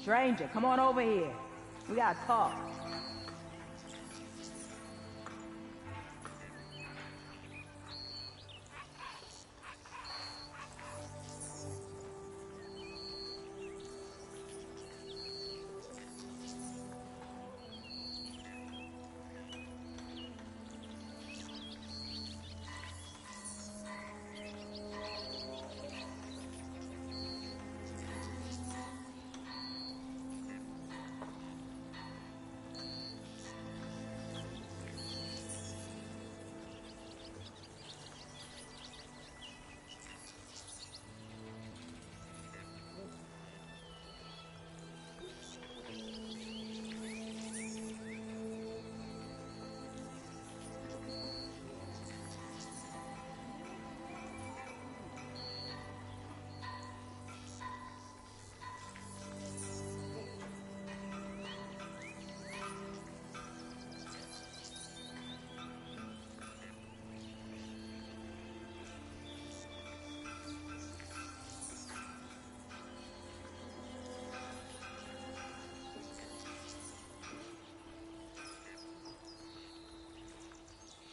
L: Stranger, come on over here. We gotta talk.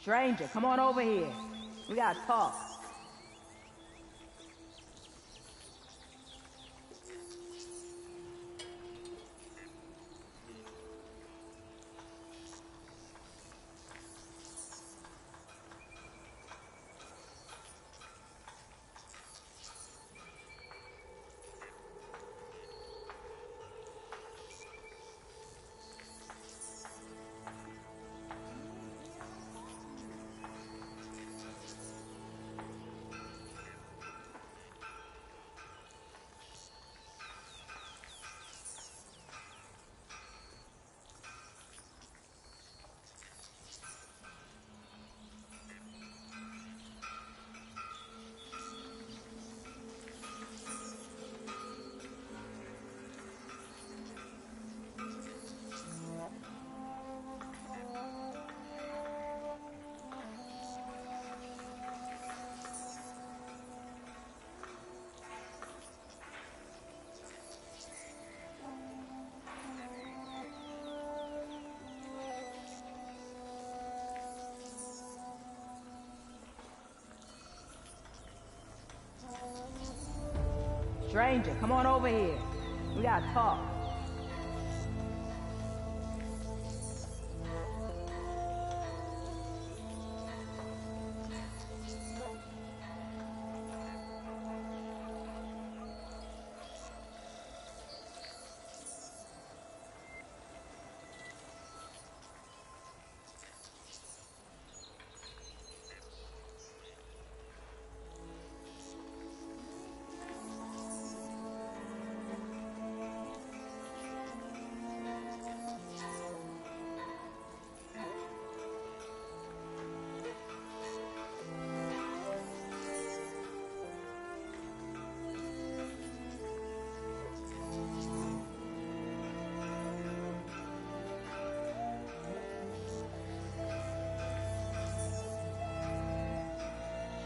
L: Stranger, come on over here. We gotta talk. Stranger, come on over here. We gotta talk.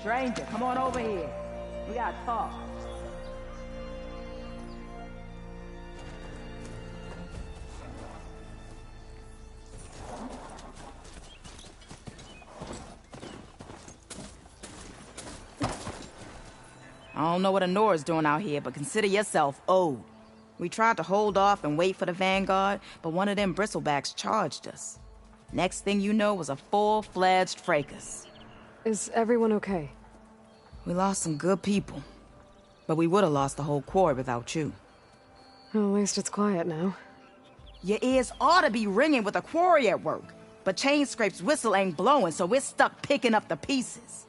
L: Stranger, come on over here. We gotta talk.
R: I don't know what Honora's doing out here, but consider yourself owed. We tried to hold off and wait for the Vanguard, but one of them bristlebacks charged us. Next thing you know was a full-fledged fracas.
A: Is everyone okay?
R: We lost some good people, but we would have lost the whole quarry without you.
A: Well, at least it's quiet now.
R: Your ears ought to be ringing with a quarry at work, but Chainscrape's whistle ain't blowing, so we're stuck picking up the pieces.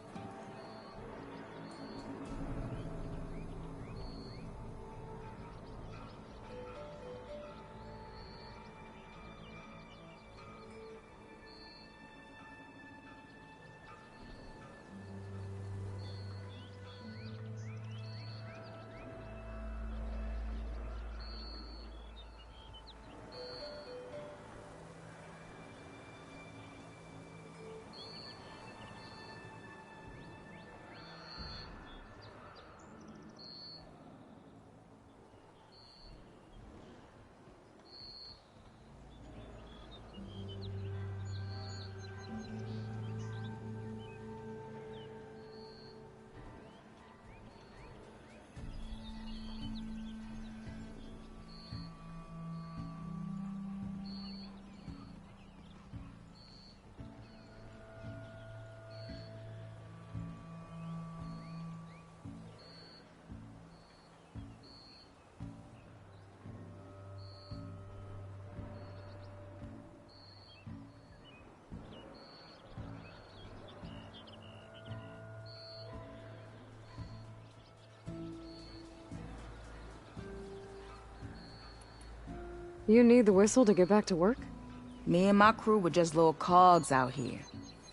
A: You need the whistle to get back to work?
R: Me and my crew were just little cogs out here.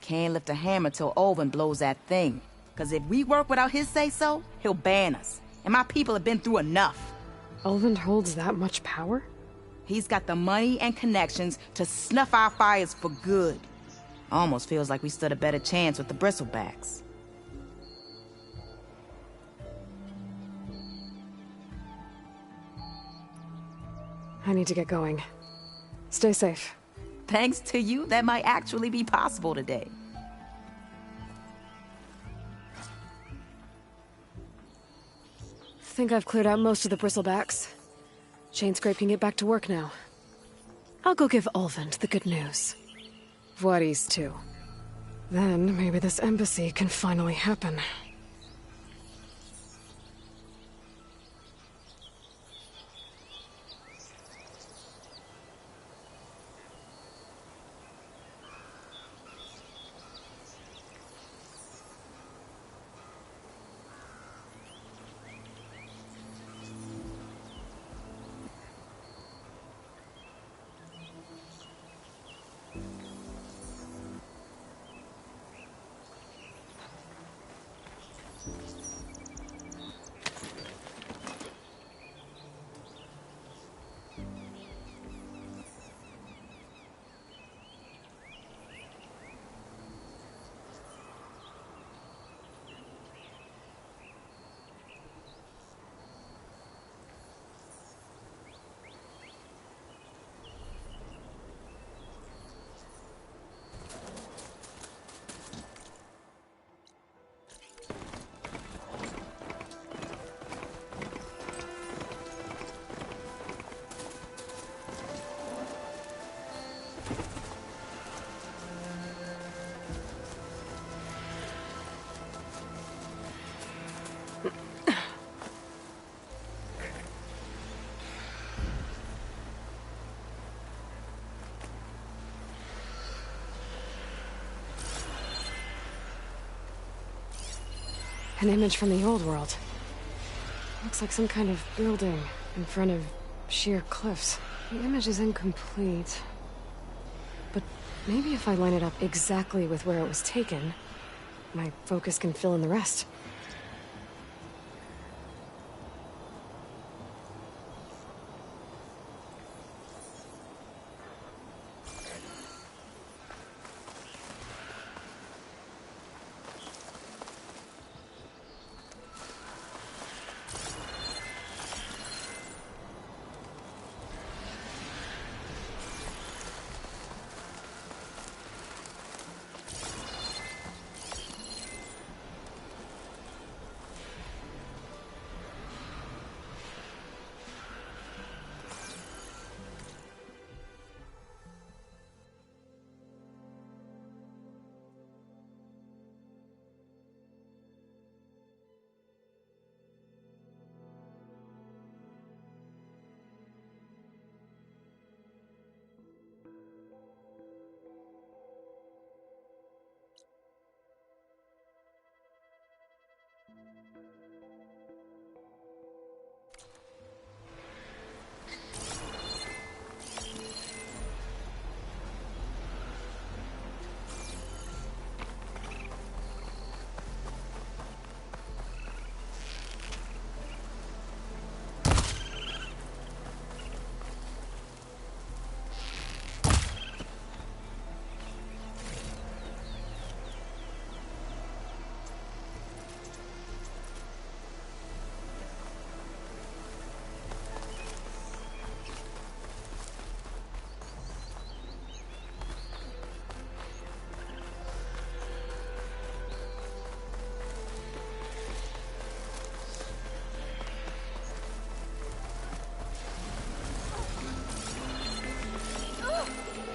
R: Can't lift a hammer till Olvin blows that thing. Cause if we work without his say-so, he'll ban us. And my people have been through enough.
A: Olvin holds that much power?
R: He's got the money and connections to snuff our fires for good. Almost feels like we stood a better chance with the bristlebacks.
A: I need to get going. Stay safe.
R: Thanks to you, that might actually be possible today.
A: think I've cleared out most of the bristlebacks. Chainscrape can get back to work now. I'll go give Ulvund the good news. Voorhees, too. Then maybe this embassy can finally happen. An image from the old world. Looks like some kind of building in front of sheer cliffs. The image is incomplete. But maybe if I line it up exactly with where it was taken, my focus can fill in the rest.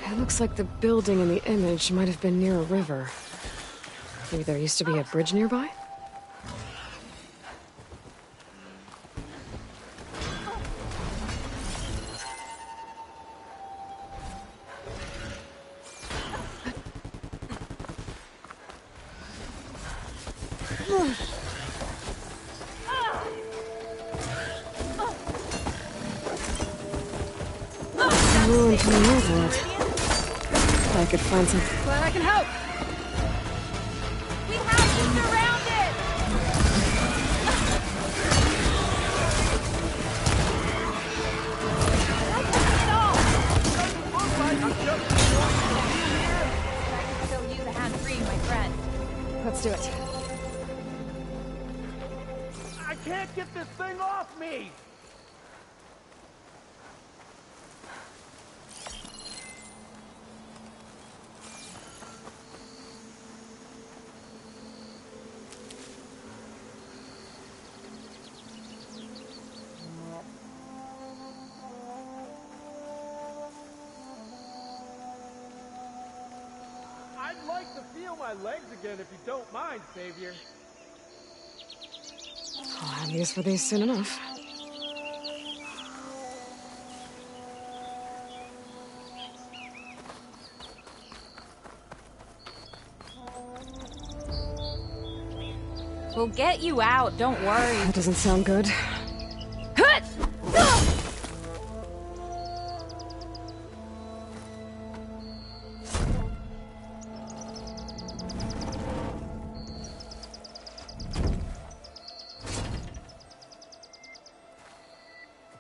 A: It looks like the building in the image might have been near a river. Maybe there used to be a bridge nearby? Ruined from the old world. I could find some.
M: Glad I can help. We have to surround it. I can show you the hand free, my friend.
A: Let's do it.
G: I can't get this thing off me!
S: I'd like to feel my legs again if you don't mind, Savior.
A: I'll have use for these soon enough.
T: We'll get you out, don't worry.
A: That doesn't sound good.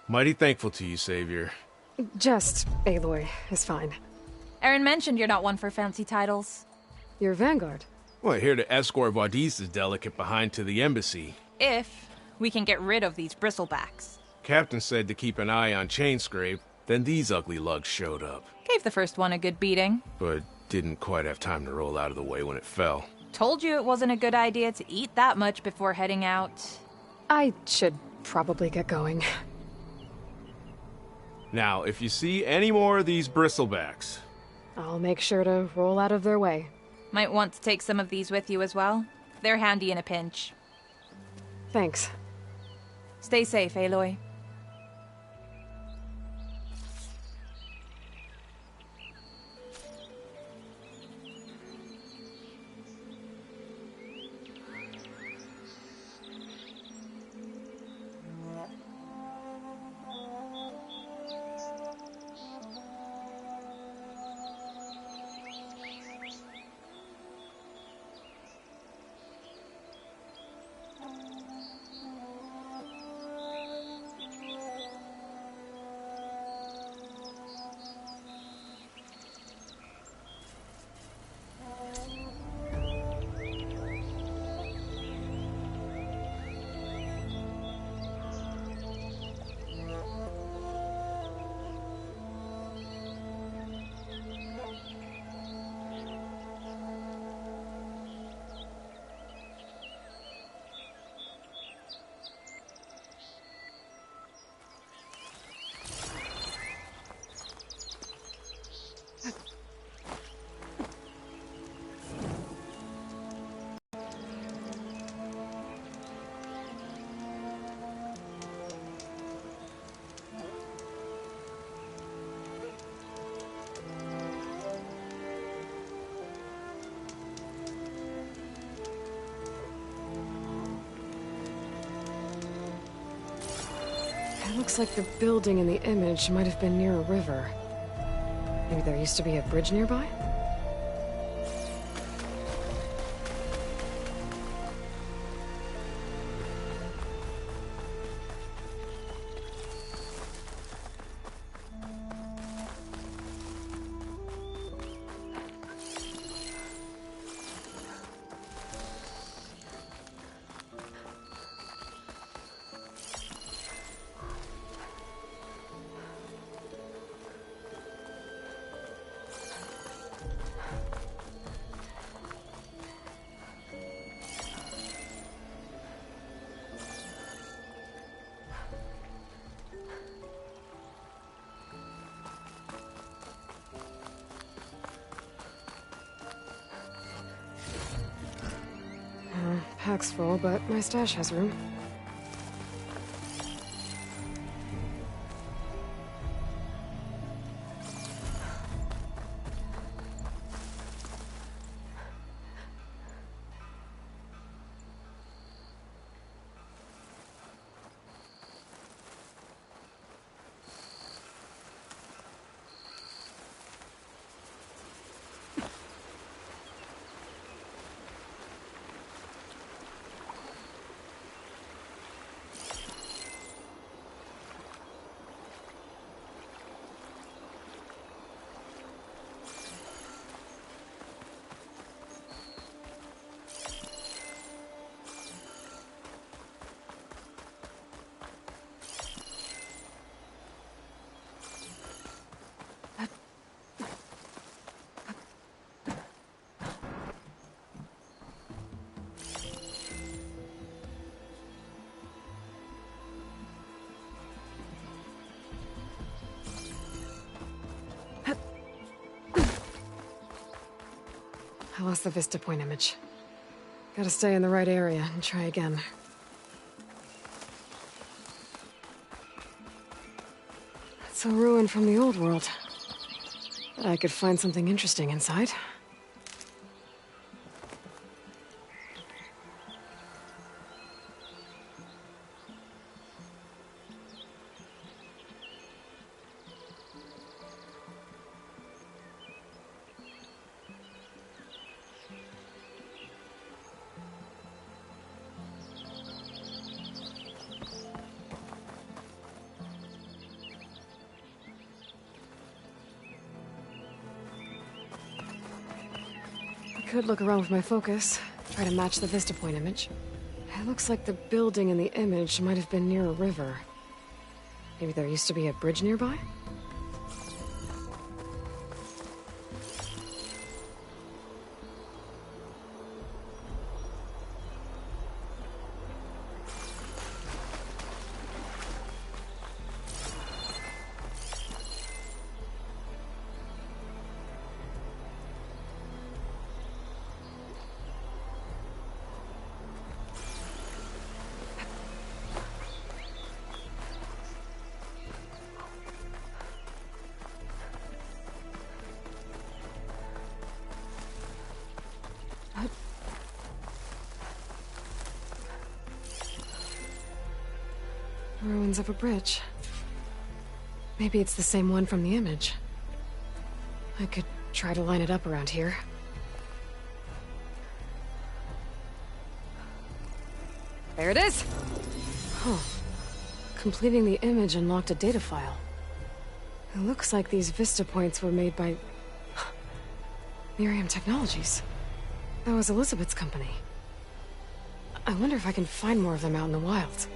S: Mighty thankful to you, Savior.
A: Just Aloy is fine.
T: Aaron mentioned you're not one for fancy titles.
A: You're Vanguard.
S: Well, here to escort Vaudise's delegate behind to the embassy.
T: If we can get rid of these bristlebacks.
S: Captain said to keep an eye on Chainscrape, then these ugly lugs showed up.
T: Gave the first one a good beating.
S: But didn't quite have time to roll out of the way when it fell.
T: Told you it wasn't a good idea to eat that much before heading out.
A: I should probably get going.
S: Now, if you see any more of these bristlebacks...
A: I'll make sure to roll out of their way.
T: Might want to take some of these with you as well. They're handy in a pinch.
A: Thanks.
T: Stay safe, Aloy.
A: It looks like the building in the image might have been near a river. Maybe there used to be a bridge nearby? Pack's full, but my stash has room. lost the Vista Point image. Gotta stay in the right area and try again. It's a ruin from the old world. Bet I could find something interesting inside. Could look around with my focus, try to match the Vista Point image. It looks like the building in the image might have been near a river. Maybe there used to be a bridge nearby? Ruins of a bridge. Maybe it's the same one from the image. I could try to line it up around here. There it is! Huh. Completing the image unlocked a data file. It looks like these Vista Points were made by... Miriam Technologies. That was Elizabeth's company. I wonder if I can find more of them out in the wild.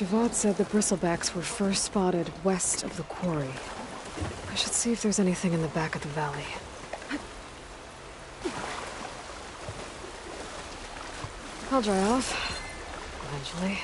A: Javad said the bristlebacks were first spotted west of the quarry. I should see if there's anything in the back of the valley. I'll dry off. Eventually.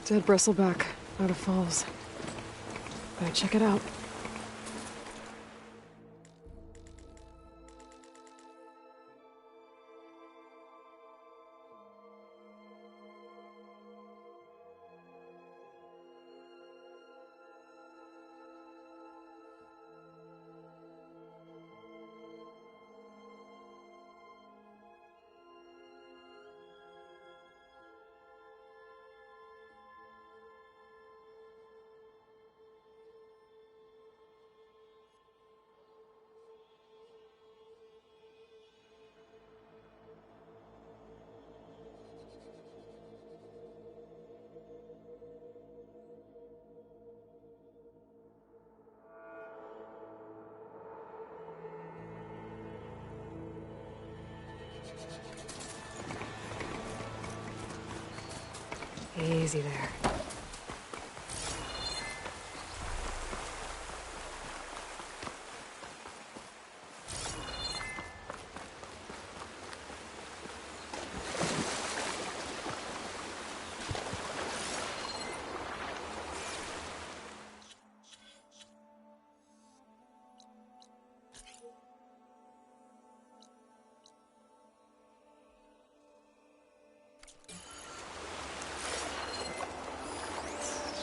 A: Dead bristleback out of Falls. Better check it out. Easy there.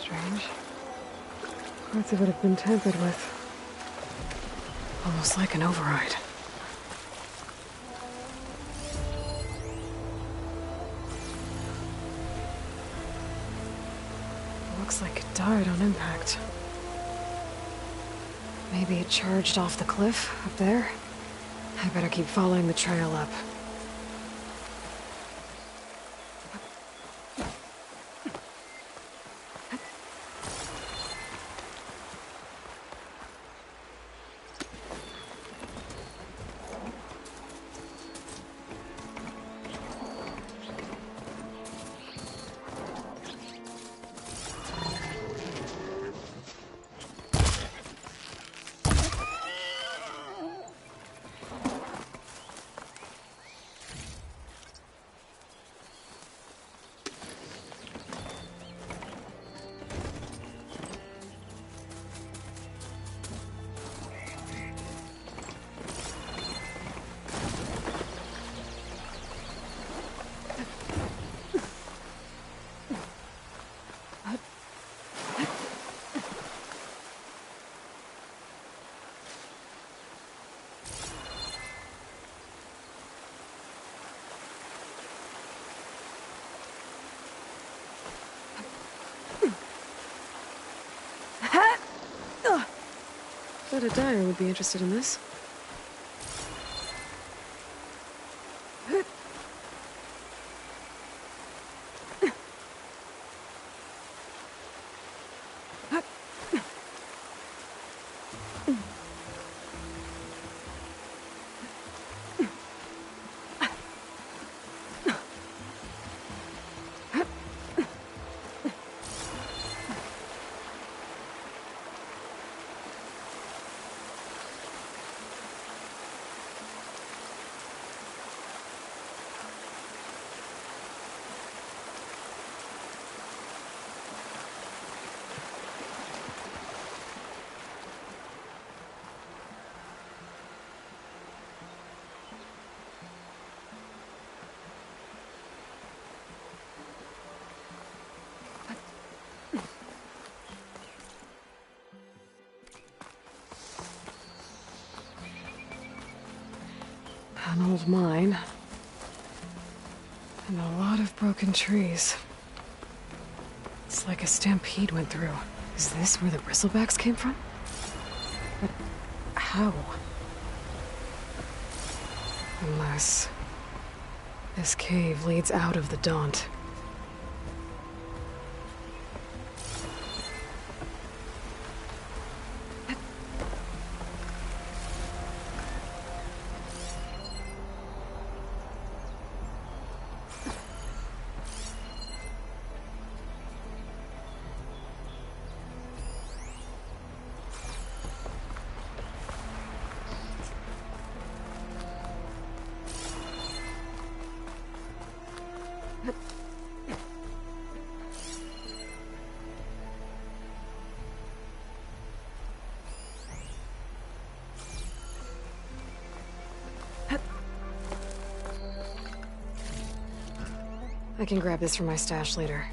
A: Strange. Parts of it have been tampered with. Almost like an override. Looks like it died on impact. Maybe it charged off the cliff up there. I better keep following the trail up. Bet a dyer would be interested in this. An old mine. And a lot of broken trees. It's like a stampede went through. Is this where the bristlebacks came from? But how? Unless this cave leads out of the Daunt. I can grab this from my stash later.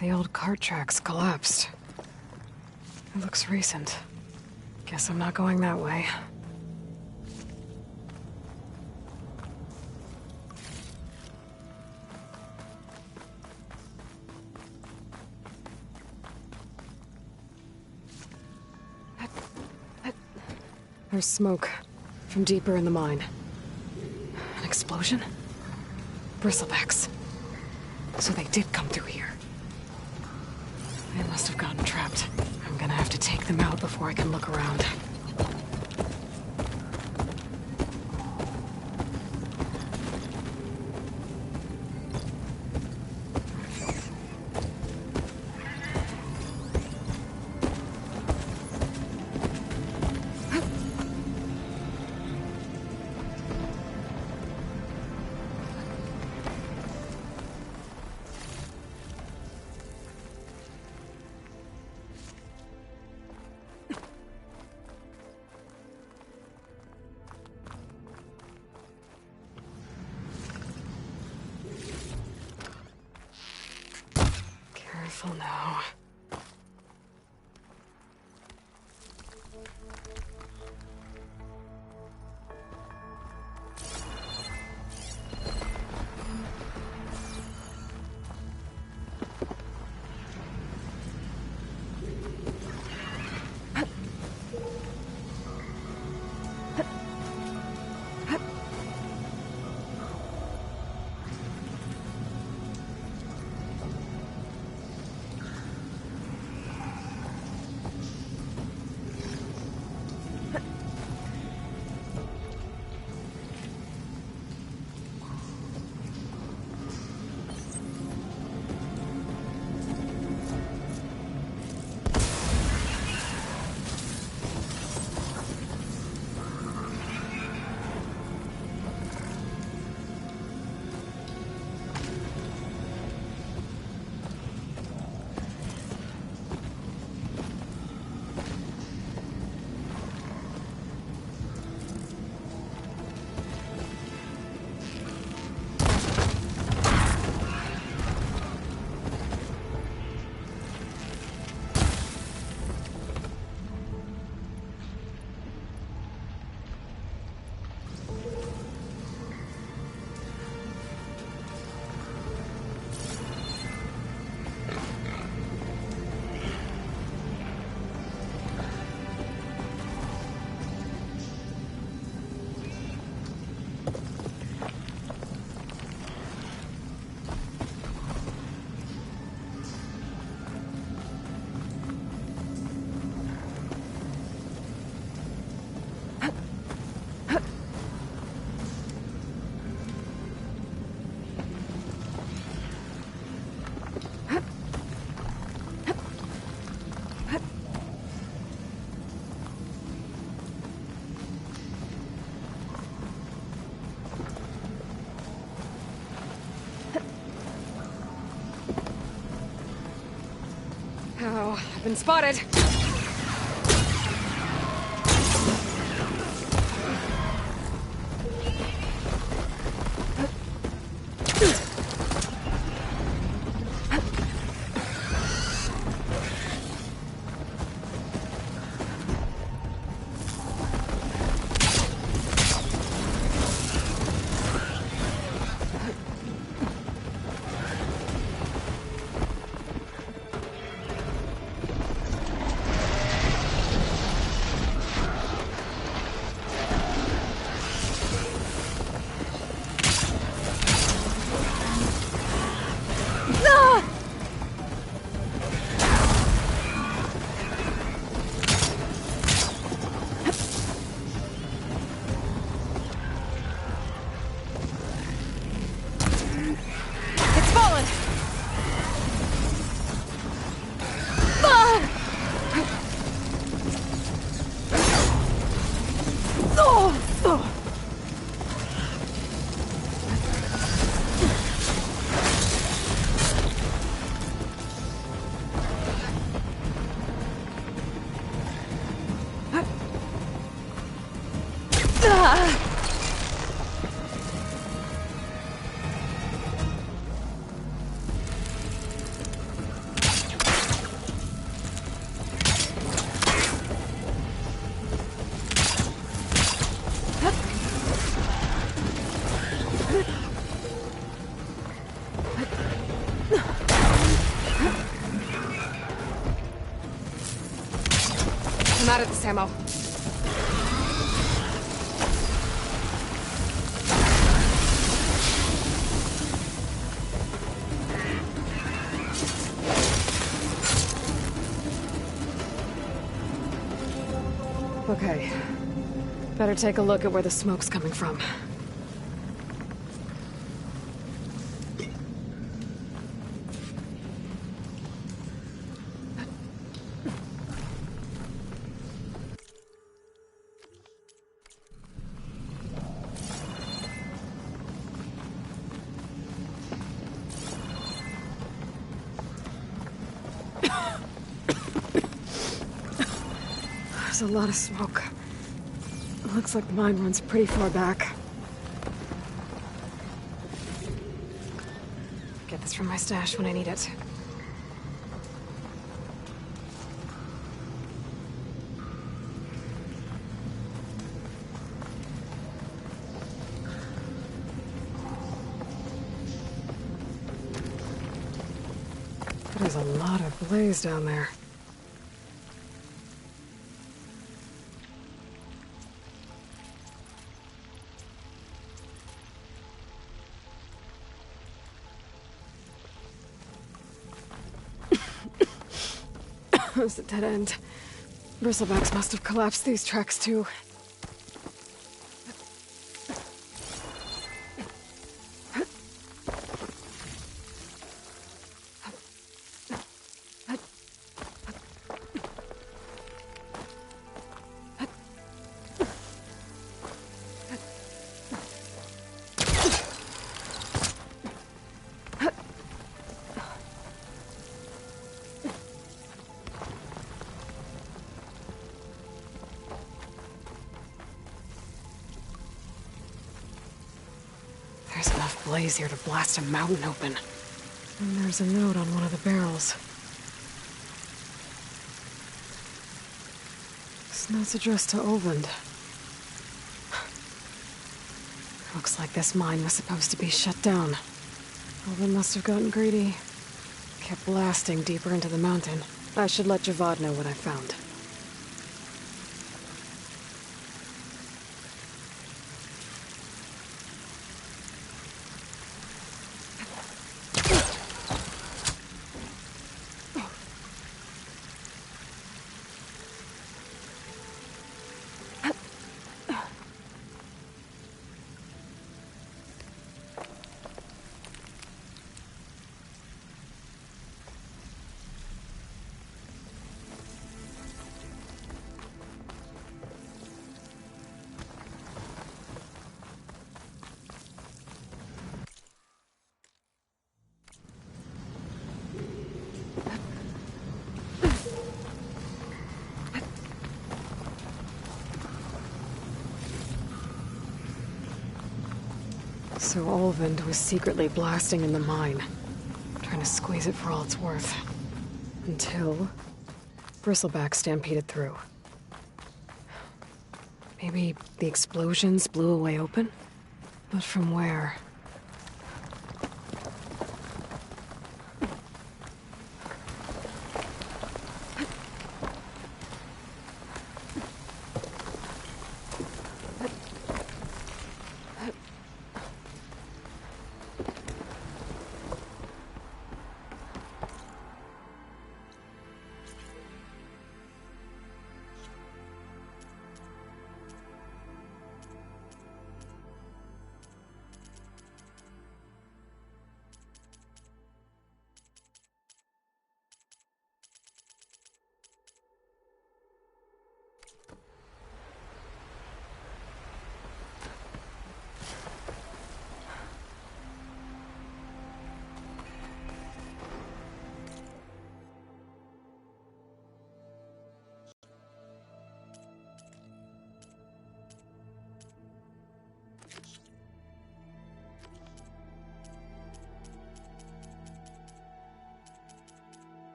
A: The old cart tracks collapsed. It looks recent. Guess I'm not going that way. There's smoke from deeper in the mine. An explosion? Bristlebacks. So they did come through here. They must have gotten trapped. I'm gonna have to take them out before I can look around. Careful now. Oh, I've been spotted. I'm out of this ammo. Okay. Better take a look at where the smoke's coming from. There's a lot of smoke. It looks like the mine runs pretty far back. Get this from my stash when I need it. There's a lot of blaze down there. It was a dead end. Bristlebacks must have collapsed these tracks too. There's enough blaze here to blast a mountain open. And there's a note on one of the barrels. This note's addressed to Olvend. Looks like this mine was supposed to be shut down. Olvend must have gotten greedy. Kept blasting deeper into the mountain. I should let Javad know what I found. So Olvend was secretly blasting in the mine, trying to squeeze it for all it's worth. Until Bristleback stampeded through. Maybe the explosions blew a way open? But from where?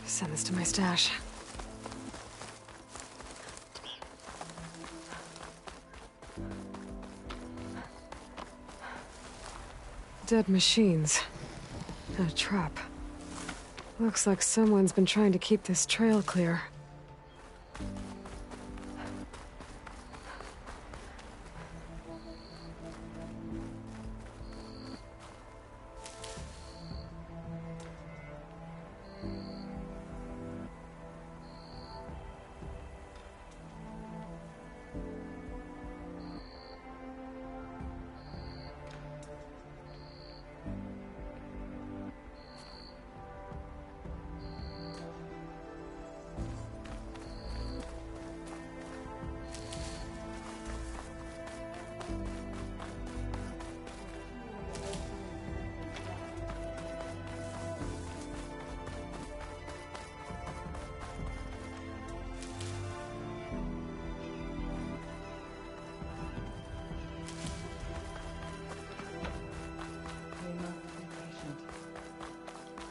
A: Send this to my stash. Dead machines. And a trap. Looks like someone's been trying to keep this trail clear.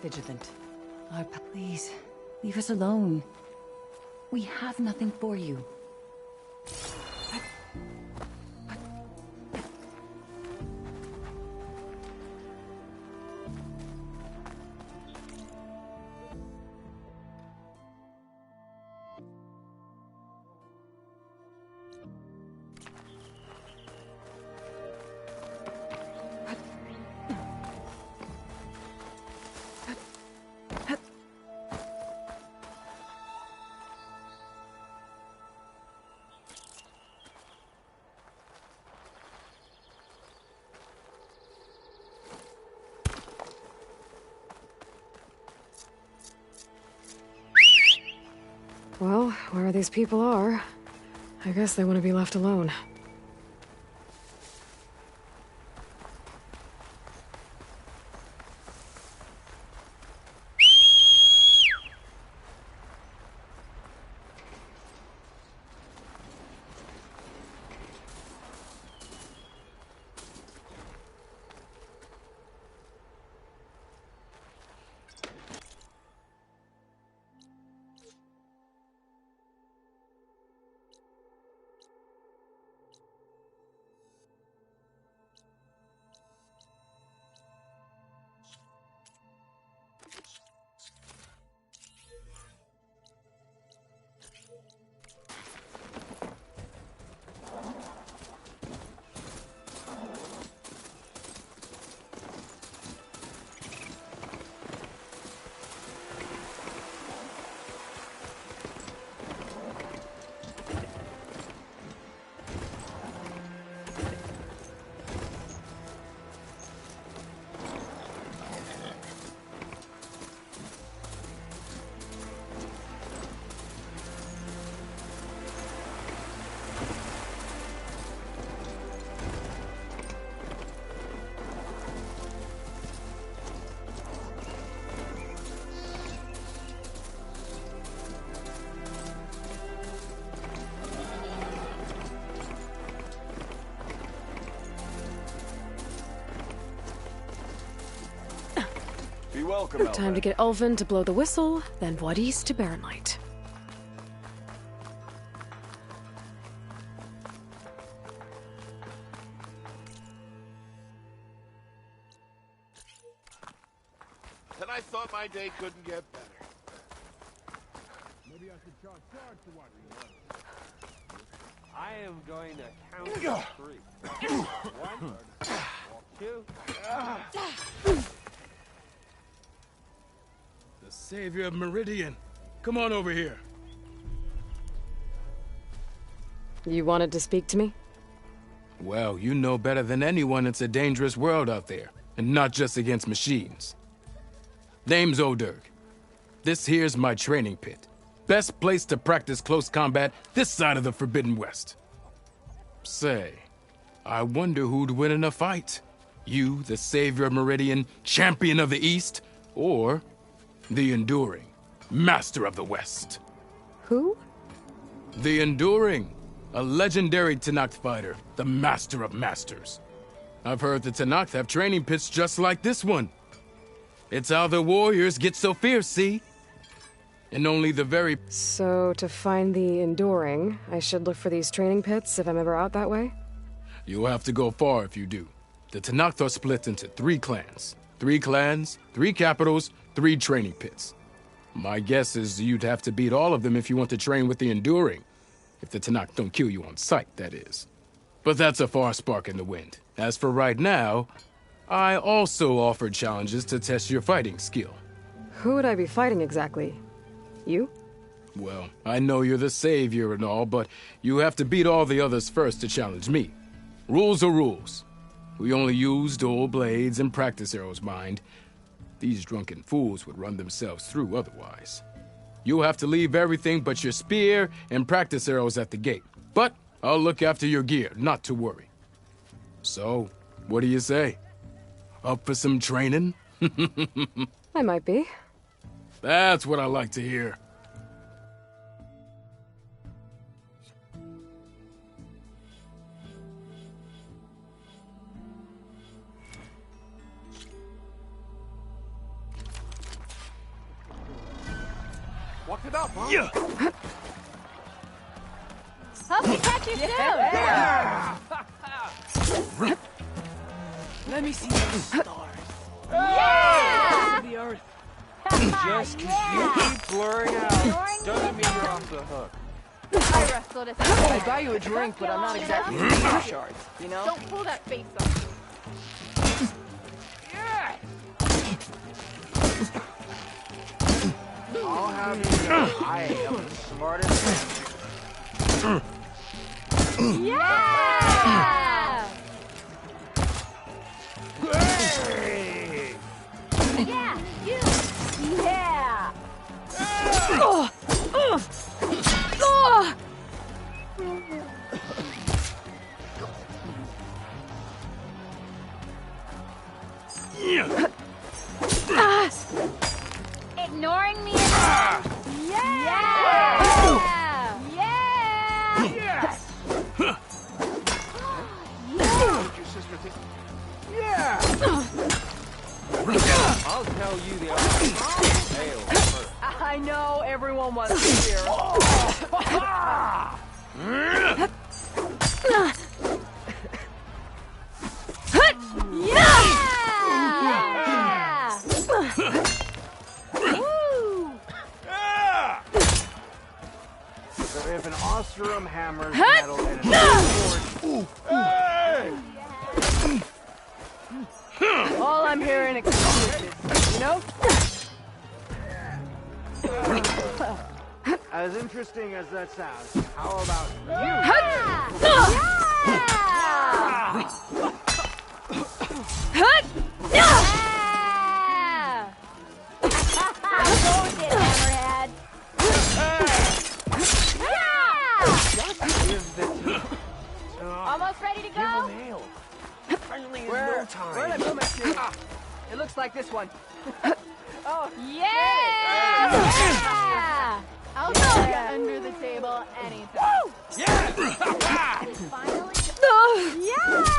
U: Vigilant. Please, leave us alone. We have nothing for you.
A: Well, where these people are, I guess they want to be left alone.
F: Be welcome,
A: Time to get Ulvin to blow the whistle, then Wadis to Baronlight.
G: And I thought my day couldn't get better. Maybe I should charge for what we want.
F: I am going to count to 3. 1, 2.
V: The savior of Meridian. Come on over here.
A: You wanted to speak to me?
V: Well, you know better than anyone it's a dangerous world out there, and not just against machines. Name's Oderg. This here's my training pit. Best place to practice close combat this side of the Forbidden West. Say, I wonder who'd win in a fight. You, the savior of Meridian, champion of the East, or the Enduring, master of the West.
A: Who?
V: The Enduring, a legendary Tenakth fighter, the master of masters. I've heard the Tenakth have training pits just like this one. It's how the warriors get so fierce, see? And only the very...
A: So, to find the enduring, I should look for these training pits if I'm ever out that way?
V: You'll have to go far if you do. The Tenakth are split into 3 clans. 3 clans, 3 capitals, 3 training pits. My guess is you'd have to beat all of them if you want to train with the enduring. If the Tenakth don't kill you on sight, that is. But that's a far spark in the wind. As for right now, I also offered challenges to test your fighting skill.
A: Who would I be fighting exactly? You?
V: Well, I know you're the savior and all, but you have to beat all the others first to challenge me. Rules are rules. We only use dual blades and practice arrows, mind. These drunken fools would run themselves through otherwise. You'll have to leave everything but your spear and practice arrows at the gate. But I'll look after your gear, not to worry. So, what do you say? Up for some training?
A: I might be.
V: That's what I like to hear.
G: Walk it up, huh?
V: Yeah.
M: Hope to catch you soon!
G: Yeah.
E: Let me see those stars.
M: Yeah!
F: The earth. Just because you keep blurring out doesn't mean you're off the hook.
M: I wrestled a
E: I buy you a drink, but I'm not exactly a shard, you know?
M: Don't pull that face up.
F: I'll have you know I am the smartest man.
M: Yeah!
F: Hey!
M: Yeah! You! Yeah! Ignoring me again? Yeah! Yeah!
F: Yes! Did your sister think? Yeah! I'll tell you the other tale first.
E: I know everyone wants to hear.
F: So if an Ostrom hammers metal and a sword... Hey!
E: All I'm hearing excuses, you know?
F: As interesting as that sounds, how about you?
M: Hammerhead! Almost ready to go?
F: Friendly in
E: Where
F: no time.
E: did I put my shit? It looks like this one. Oh,
M: Yeah! Yeah! I'll throw you under the table anytime.
F: Yeah!
M: Finally.
A: Yeah!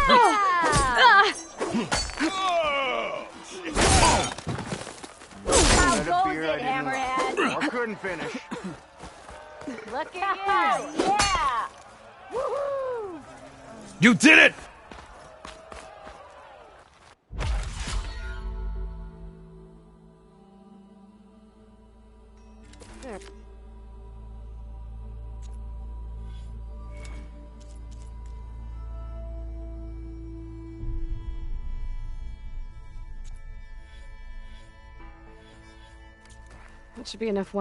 M: How
F: Had a
M: goes
F: beer
M: it,
F: I didn't
M: Hammerhead?
F: like, or couldn't finish.
M: Look at you! Yeah! Woohoo!
V: You did it!
A: There. That should be enough.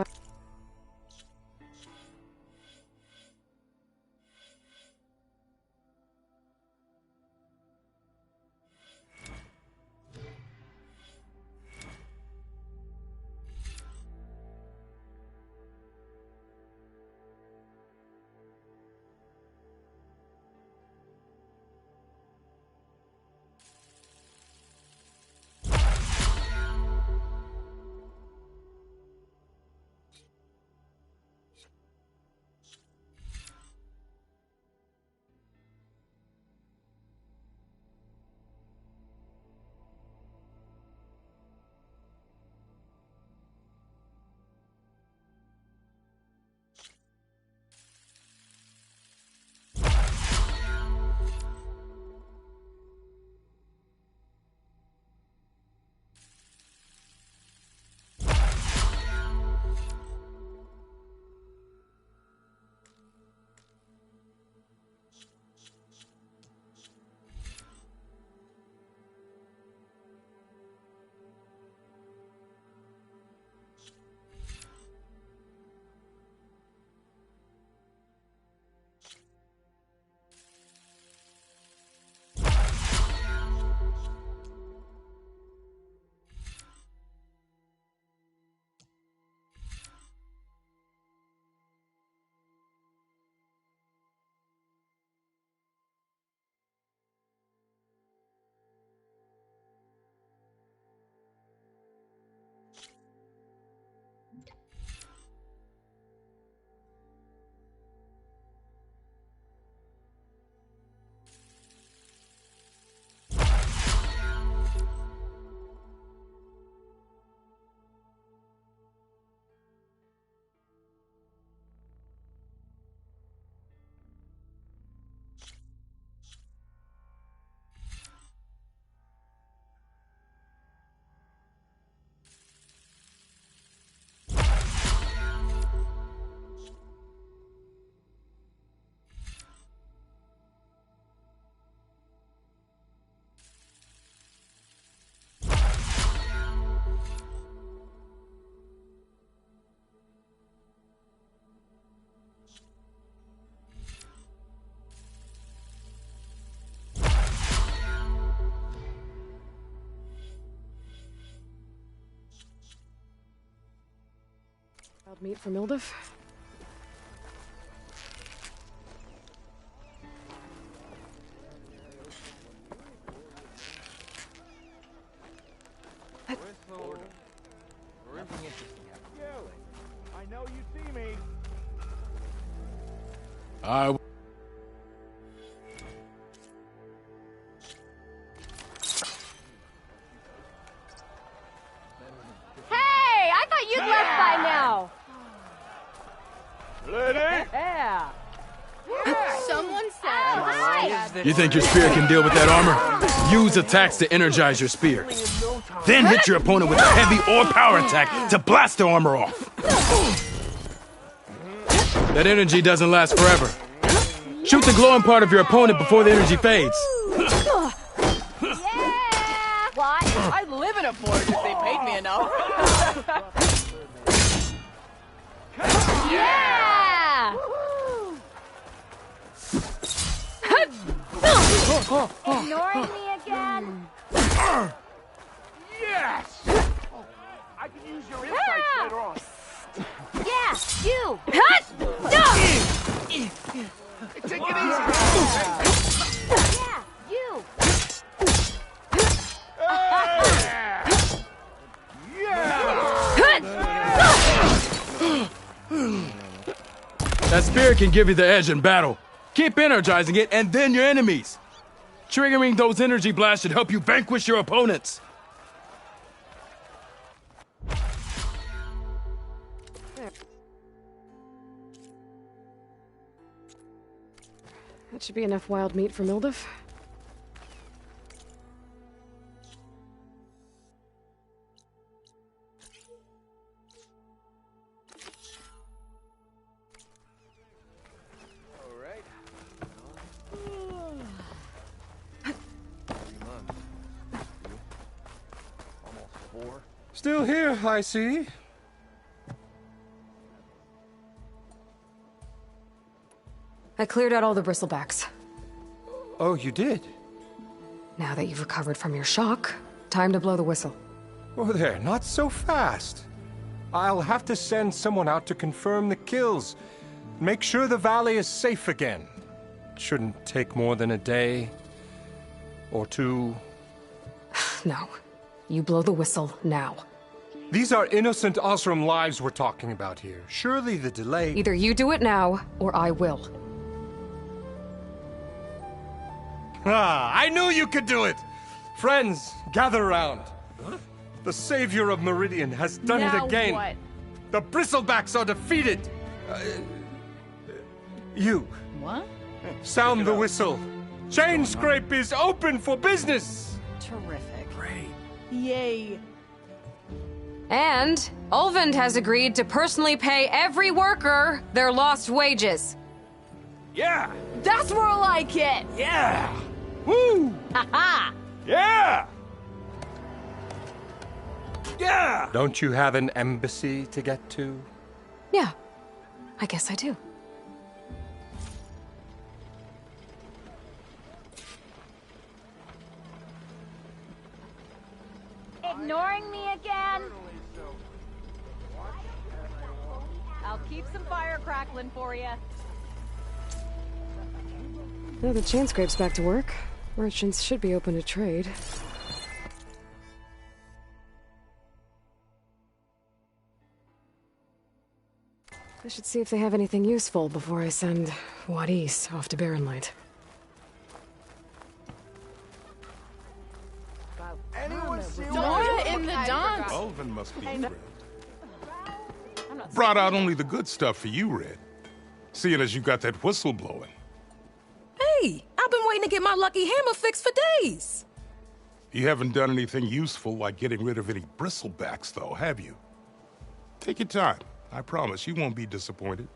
A: Wild meat for Mildef?
G: I know you see me.
C: Hey, I thought you'd left by now.
G: Ready?
C: Yeah. Someone said. Hi.
V: You think your spear can deal with that armor? Use attacks to energize your spear. Then hit your opponent with a heavy or power attack to blast the armor off. That energy doesn't last forever. Shoot the glowing part of your opponent before the energy fades.
C: Yeah. What? I'd live in a forge if they paid me enough. Yeah. Ignoring me again?
G: Yes! I can use your insights later on.
C: Yeah, you!
G: Take it easy!
C: Yeah, you!
V: That spear can give you the edge in battle. Keep energizing it, and then your enemies. Triggering those energy blasts should help you vanquish your opponents.
A: That should be enough wild meat for Mildef.
I: Still here, I see.
A: I cleared out all the bristlebacks.
I: Oh, you did?
A: Now that you've recovered from your shock, time to blow the whistle.
I: Oh, there, not so fast. I'll have to send someone out to confirm the kills. Make sure the valley is safe again. Shouldn't take more than a day or two.
A: No. You blow the whistle now.
I: These are innocent Osram lives we're talking about here. Surely the delay...
A: Either you do it now, or I will.
I: Ah, I knew you could do it! Friends, gather around. Huh? The savior of Meridian has done it again.
C: What?
I: The bristlebacks are defeated. You.
R: What?
I: Sound the whistle. Chain Scrape is open for business.
R: Terrific.
I: Great.
R: Yay.
A: And Ulvund has agreed to personally pay every worker their lost wages.
I: Yeah!
C: That's more like it!
I: Yeah! Woo!
C: Ha-ha!
I: Yeah! Yeah! Don't you have an embassy to get to?
A: Yeah, I guess I do.
C: Ignoring me again? I'll keep some fire crackling for you.
A: Now the chain scrape's back to work. Merchants should be open to trade. I should see if they have anything useful before I send Wadis off to Barrenlight.
J: Dora in the dance.
N: Ulvund must be Red. Brought out only the good stuff for you, Red. Seeing as you got that whistle blowing.
W: Hey, I've been waiting to get my lucky hammer fixed for days.
N: You haven't done anything useful like getting rid of any bristlebacks, though, have you? Take your time. I promise you won't be disappointed.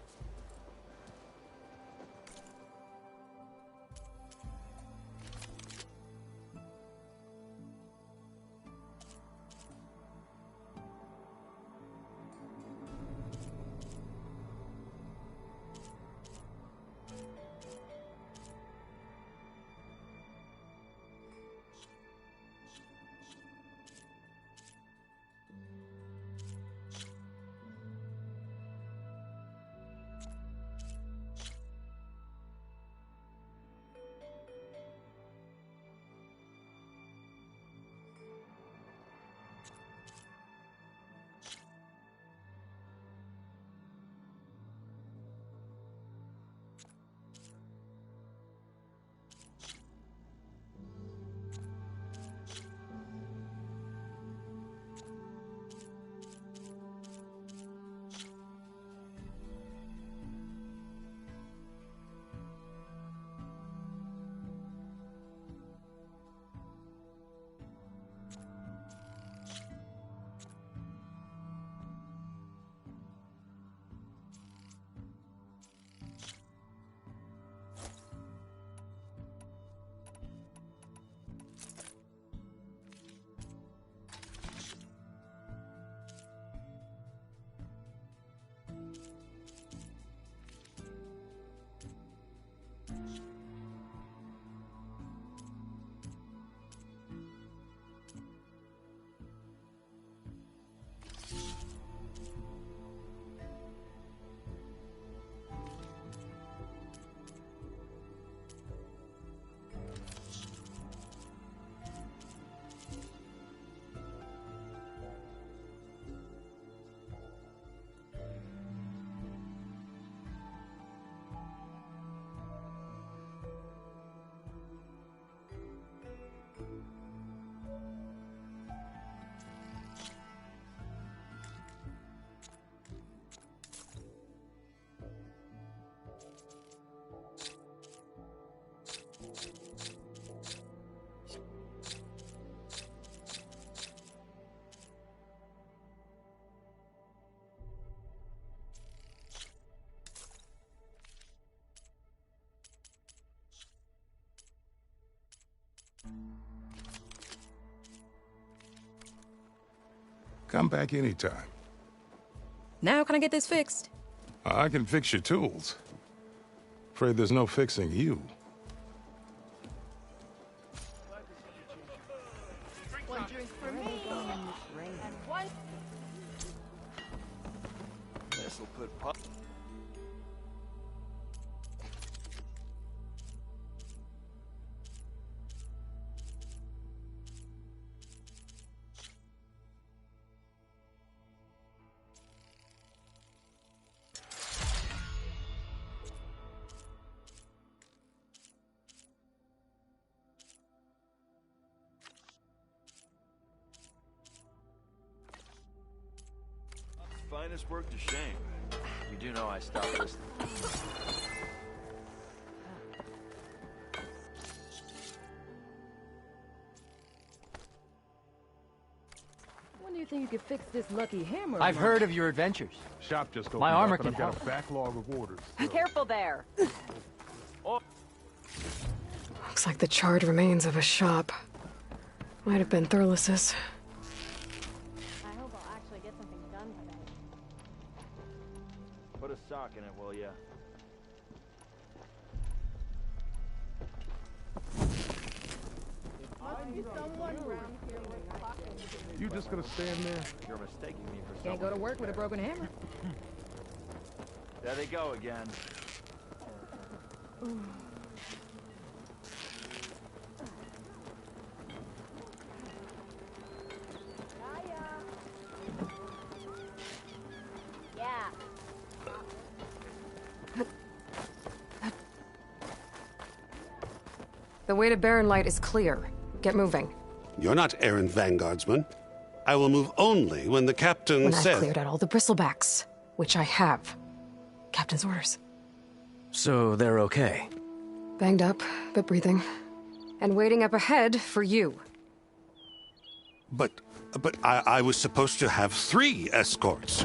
N: Come back anytime.
W: Now can I get this fixed?
N: I can fix your tools. Afraid there's no fixing you.
L: One drink for me. And one.
F: This'll put pop. Finest work to shame. You do know I stopped listening.
L: When do you think you could fix this lucky hammer?
D: I've heard of your adventures.
N: Shop just opened
D: My armor
N: up, and
D: can
N: I've got
D: help.
N: a backlog of orders.
C: Careful there.
A: Looks like the charred remains of a shop. Might have been Thurles's.
C: I hope I'll actually get something done today.
F: Put a sock in it, will ya?
N: You just gonna stand there?
F: You're mistaking me for
L: Can't go to work with a broken hammer.
F: There they go again.
C: Yeah.
A: The way to Barren Light is clear. Get moving.
H: You're not errand vanguardsman. I will move only when the captain
A: When
H: says...
A: I've cleared out all the bristlebacks, which I have. Captain's orders.
D: So they're okay?
A: Banged up, but breathing. And waiting up ahead for you.
H: But I was supposed to have 3 escorts.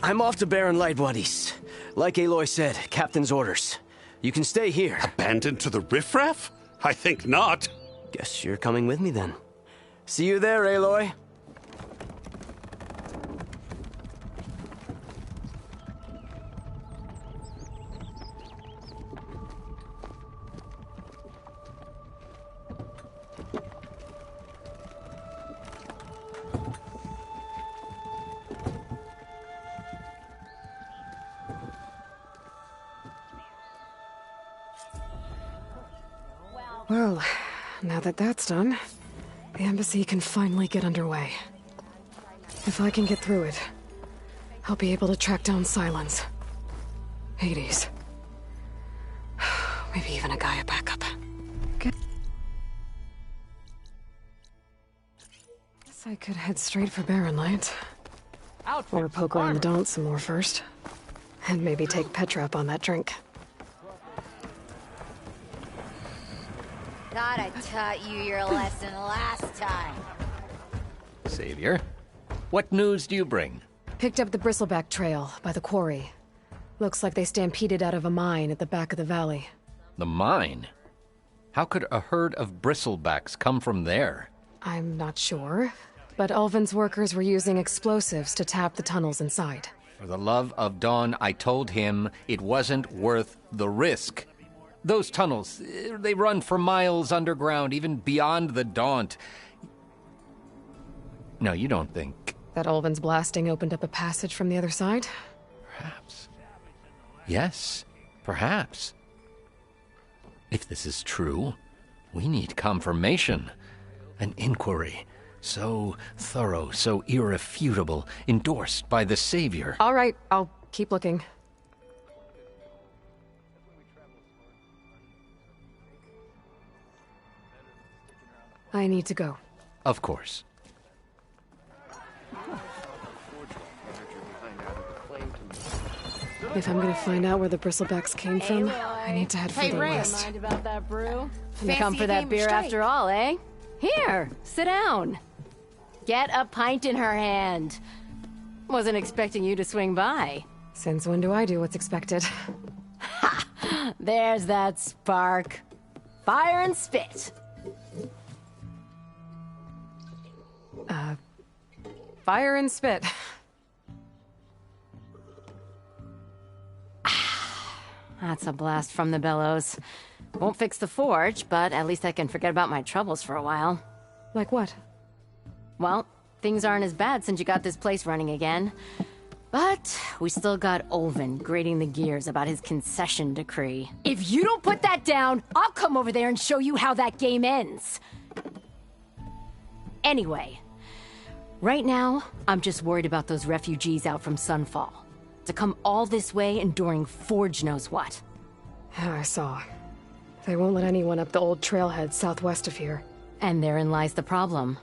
D: I'm off to Barren Light, buddies. Like Aloy said, Captain's orders. You can stay here.
H: Abandoned to the riffraff? I think not.
D: Guess you're coming with me then. See you there, Aloy.
A: Well, now that that's done, the embassy can finally get underway. If I can get through it, I'll be able to track down Silence. Hades. Maybe even a Gaia backup. Guess I could head straight for Barren Light. Or poke around the Daunt some more first. And maybe take Petra up on that drink.
M: Thought I taught you your lesson last time.
K: Savior, what news do you bring?
A: Picked up the bristleback trail by the quarry. Looks like they stampeded out of a mine at the back of the valley.
K: The mine? How could a herd of bristlebacks come from there?
A: I'm not sure, but Ulvin's workers were using explosives to tap the tunnels inside.
K: For the love of Dawn, I told him it wasn't worth the risk. Those tunnels, they run for miles underground, even beyond the Daunt. No, you don't think...
A: That Ulvin's blasting opened up a passage from the other side?
K: Perhaps. Yes, perhaps. If this is true, we need confirmation. An inquiry. So thorough, so irrefutable, endorsed by the Savior.
A: All right, I'll keep looking. I need to go.
K: Of course.
A: If I'm gonna find out where the bristlebacks came from, I need to head
C: Hey,
A: further
C: Ray.
A: west.
C: Mind about that brew?
A: Fancy
C: Come for
A: a
C: that
A: game of
C: beer
A: strike.
C: after all, eh? Here, sit down. Get a pint in her hand. Wasn't expecting you to swing by.
A: Since when do I do what's expected?
C: There's that spark. Fire and spit.
A: Fire and spit.
C: That's a blast from the bellows. Won't fix the forge, but at least I can forget about my troubles for a while.
A: Like what?
C: Well, things aren't as bad since you got this place running again. But we still got Olvin grating the gears about his concession decree. If you don't put that down, I'll come over there and show you how that game ends. Anyway, right now, I'm just worried about those refugees out from Sunfall. To come all this way enduring Forge knows what.
A: I saw. They won't let anyone up the old trailhead southwest of here.
C: And therein lies the problem.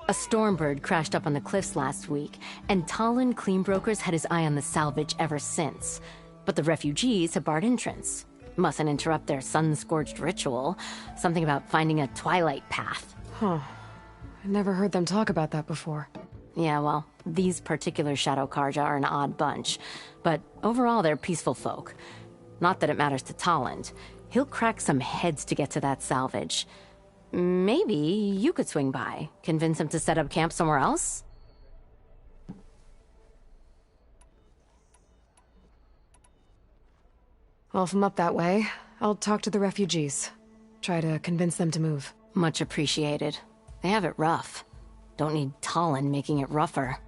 C: A Stormbird crashed up on the cliffs last week, and Talon Cleanbrokers had his eye on the salvage ever since. But the refugees have barred entrance. Mustn't interrupt their sun-scorched ritual. Something about finding a twilight path.
A: Huh. I never heard them talk about that before.
C: Yeah, well, these particular Shadow Karja are an odd bunch. But overall, they're peaceful folk. Not that it matters to Talon. He'll crack some heads to get to that salvage. Maybe you could swing by, convince him to set up camp somewhere else?
A: Well, if I'm up that way, I'll talk to the refugees. Try to convince them to move.
C: Much appreciated. They have it rough. Don't need Talon making it rougher.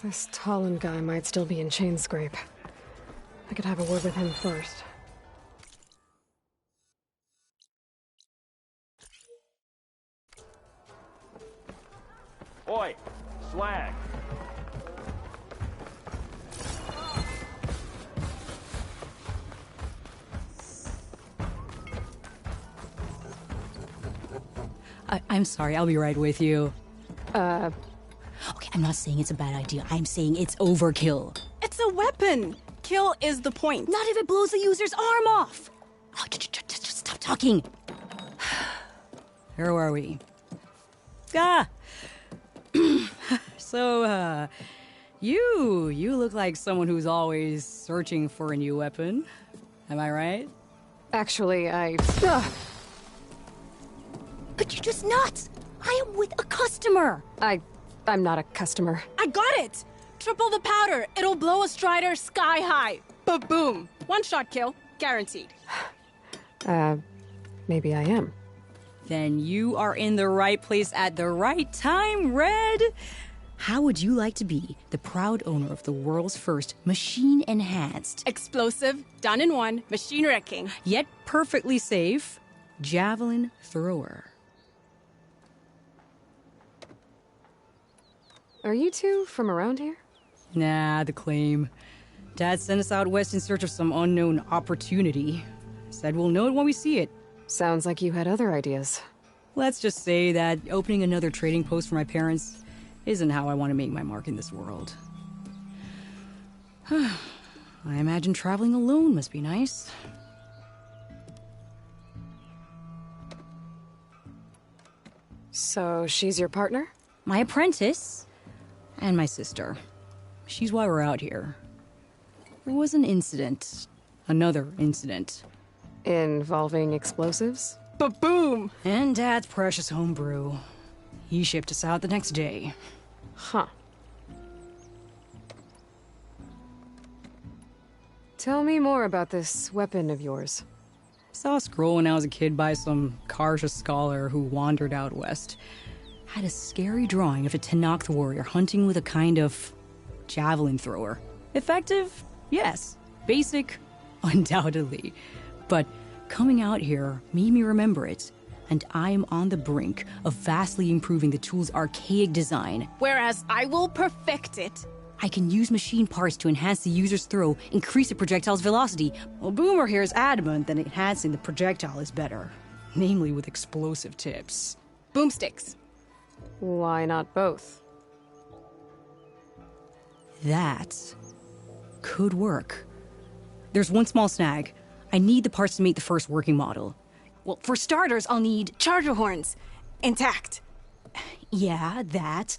A: This Talon guy might still be in Chainscrape. I could have a word with him first.
B: Oi, swag.
O: I'm sorry, I'll be right with you.
U: Okay, I'm not saying it's a bad idea. I'm saying it's overkill.
Q: It's a weapon. Kill is the point.
U: Not if it blows the user's arm off. Oh, just stop talking.
O: Where are we? So, you look like someone who's always searching for a new weapon. Am I right?
A: Actually,
U: Could you just not? I am with a customer.
A: I'm not a customer.
Q: I got it! Triple the powder. It'll blow a Strider sky high. Ba-boom. One-shot kill. Guaranteed.
A: Maybe I am.
O: Then you are in the right place at the right time, Red. How would you like to be the proud owner of the world's first machine-enhanced,
Q: explosive, done in one, machine wrecking,
O: yet perfectly safe, javelin thrower?
A: Are you two from around here?
O: Nah, the claim. Dad sent us out west in search of some unknown opportunity. Said we'll know it when we see it.
A: Sounds like you had other ideas.
O: Let's just say that opening another trading post for my parents isn't how I want to make my mark in this world. I imagine traveling alone must be nice.
A: So she's your partner?
O: My apprentice. And my sister. She's why we're out here. There was an incident. Another incident.
A: Involving explosives?
Q: Ba-boom!
O: And Dad's precious homebrew. He shipped us out the next day.
A: Huh. Tell me more about this weapon of yours.
O: Saw a scroll when I was a kid by some Karja scholar who wandered out west. Had a scary drawing of a Tenakth warrior hunting with a kind of javelin thrower. Effective? Yes. Basic? Undoubtedly. But coming out here made me remember it, and I am on the brink of vastly improving the tool's archaic design.
Q: Whereas I will perfect it.
O: I can use machine parts to enhance the user's throw, increase the projectile's velocity. Well, Boomer here is adamant that enhancing the projectile is better. Namely with explosive tips.
Q: Boomsticks.
A: Why not both?
O: That could work. There's one small snag. I need the parts to make the first working model.
Q: Well, for starters, I'll need charger horns. Intact.
O: Yeah, that.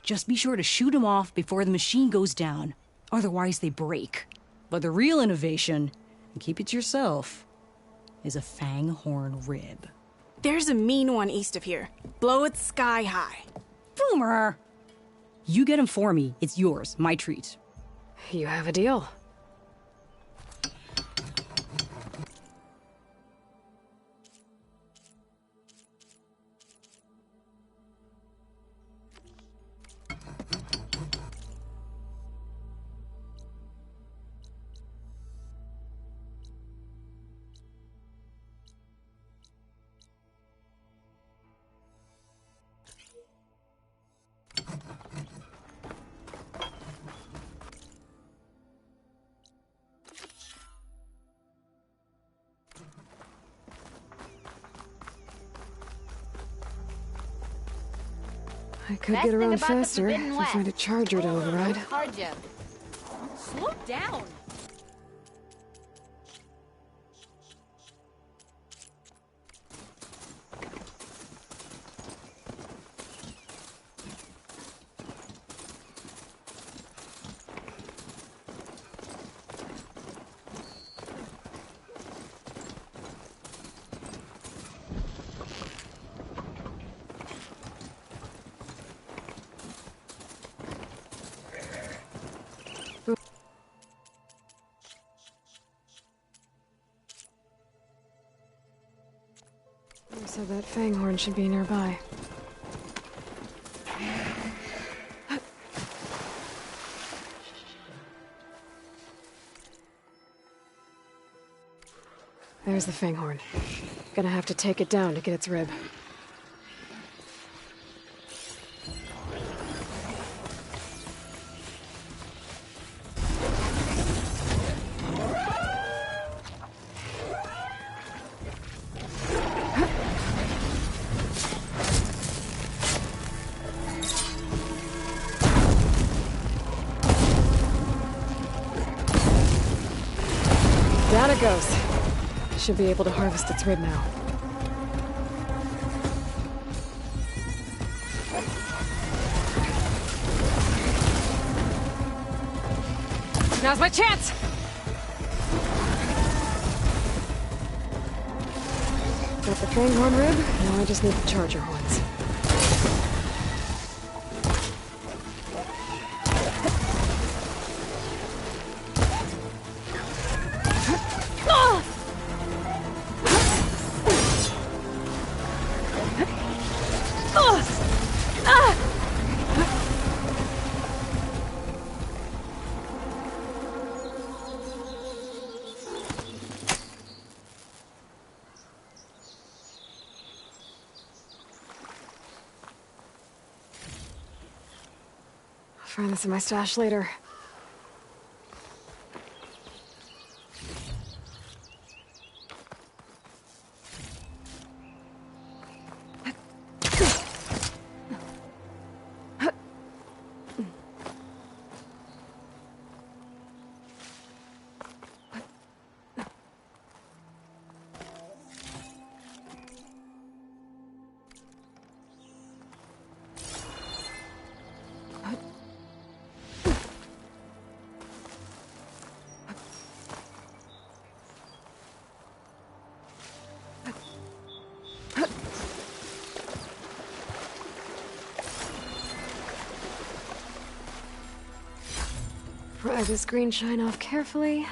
O: Just be sure to shoot them off before the machine goes down. Otherwise, they break. But the real innovation, and keep it to yourself, is a fang horn rib.
Q: There's a mean one east of here. Blow it sky high.
O: Boomer! You get him for me. It's yours. My treat.
A: You have a deal. I could
M: Best
A: get
M: thing
A: around
M: about the
A: faster if
M: Forbidden
A: I find a
M: West.
A: charger to override.
M: Hard job. Slow down.
A: So that fanghorn should be nearby. There's the fanghorn. Gonna have to take it down to get its rib. Down it goes. Should be able to harvest its rib now. Now's my chance! Got the fanghorn rib, now I just need the charger horns. I'll find this in my stash later. Pry this green shine off carefully.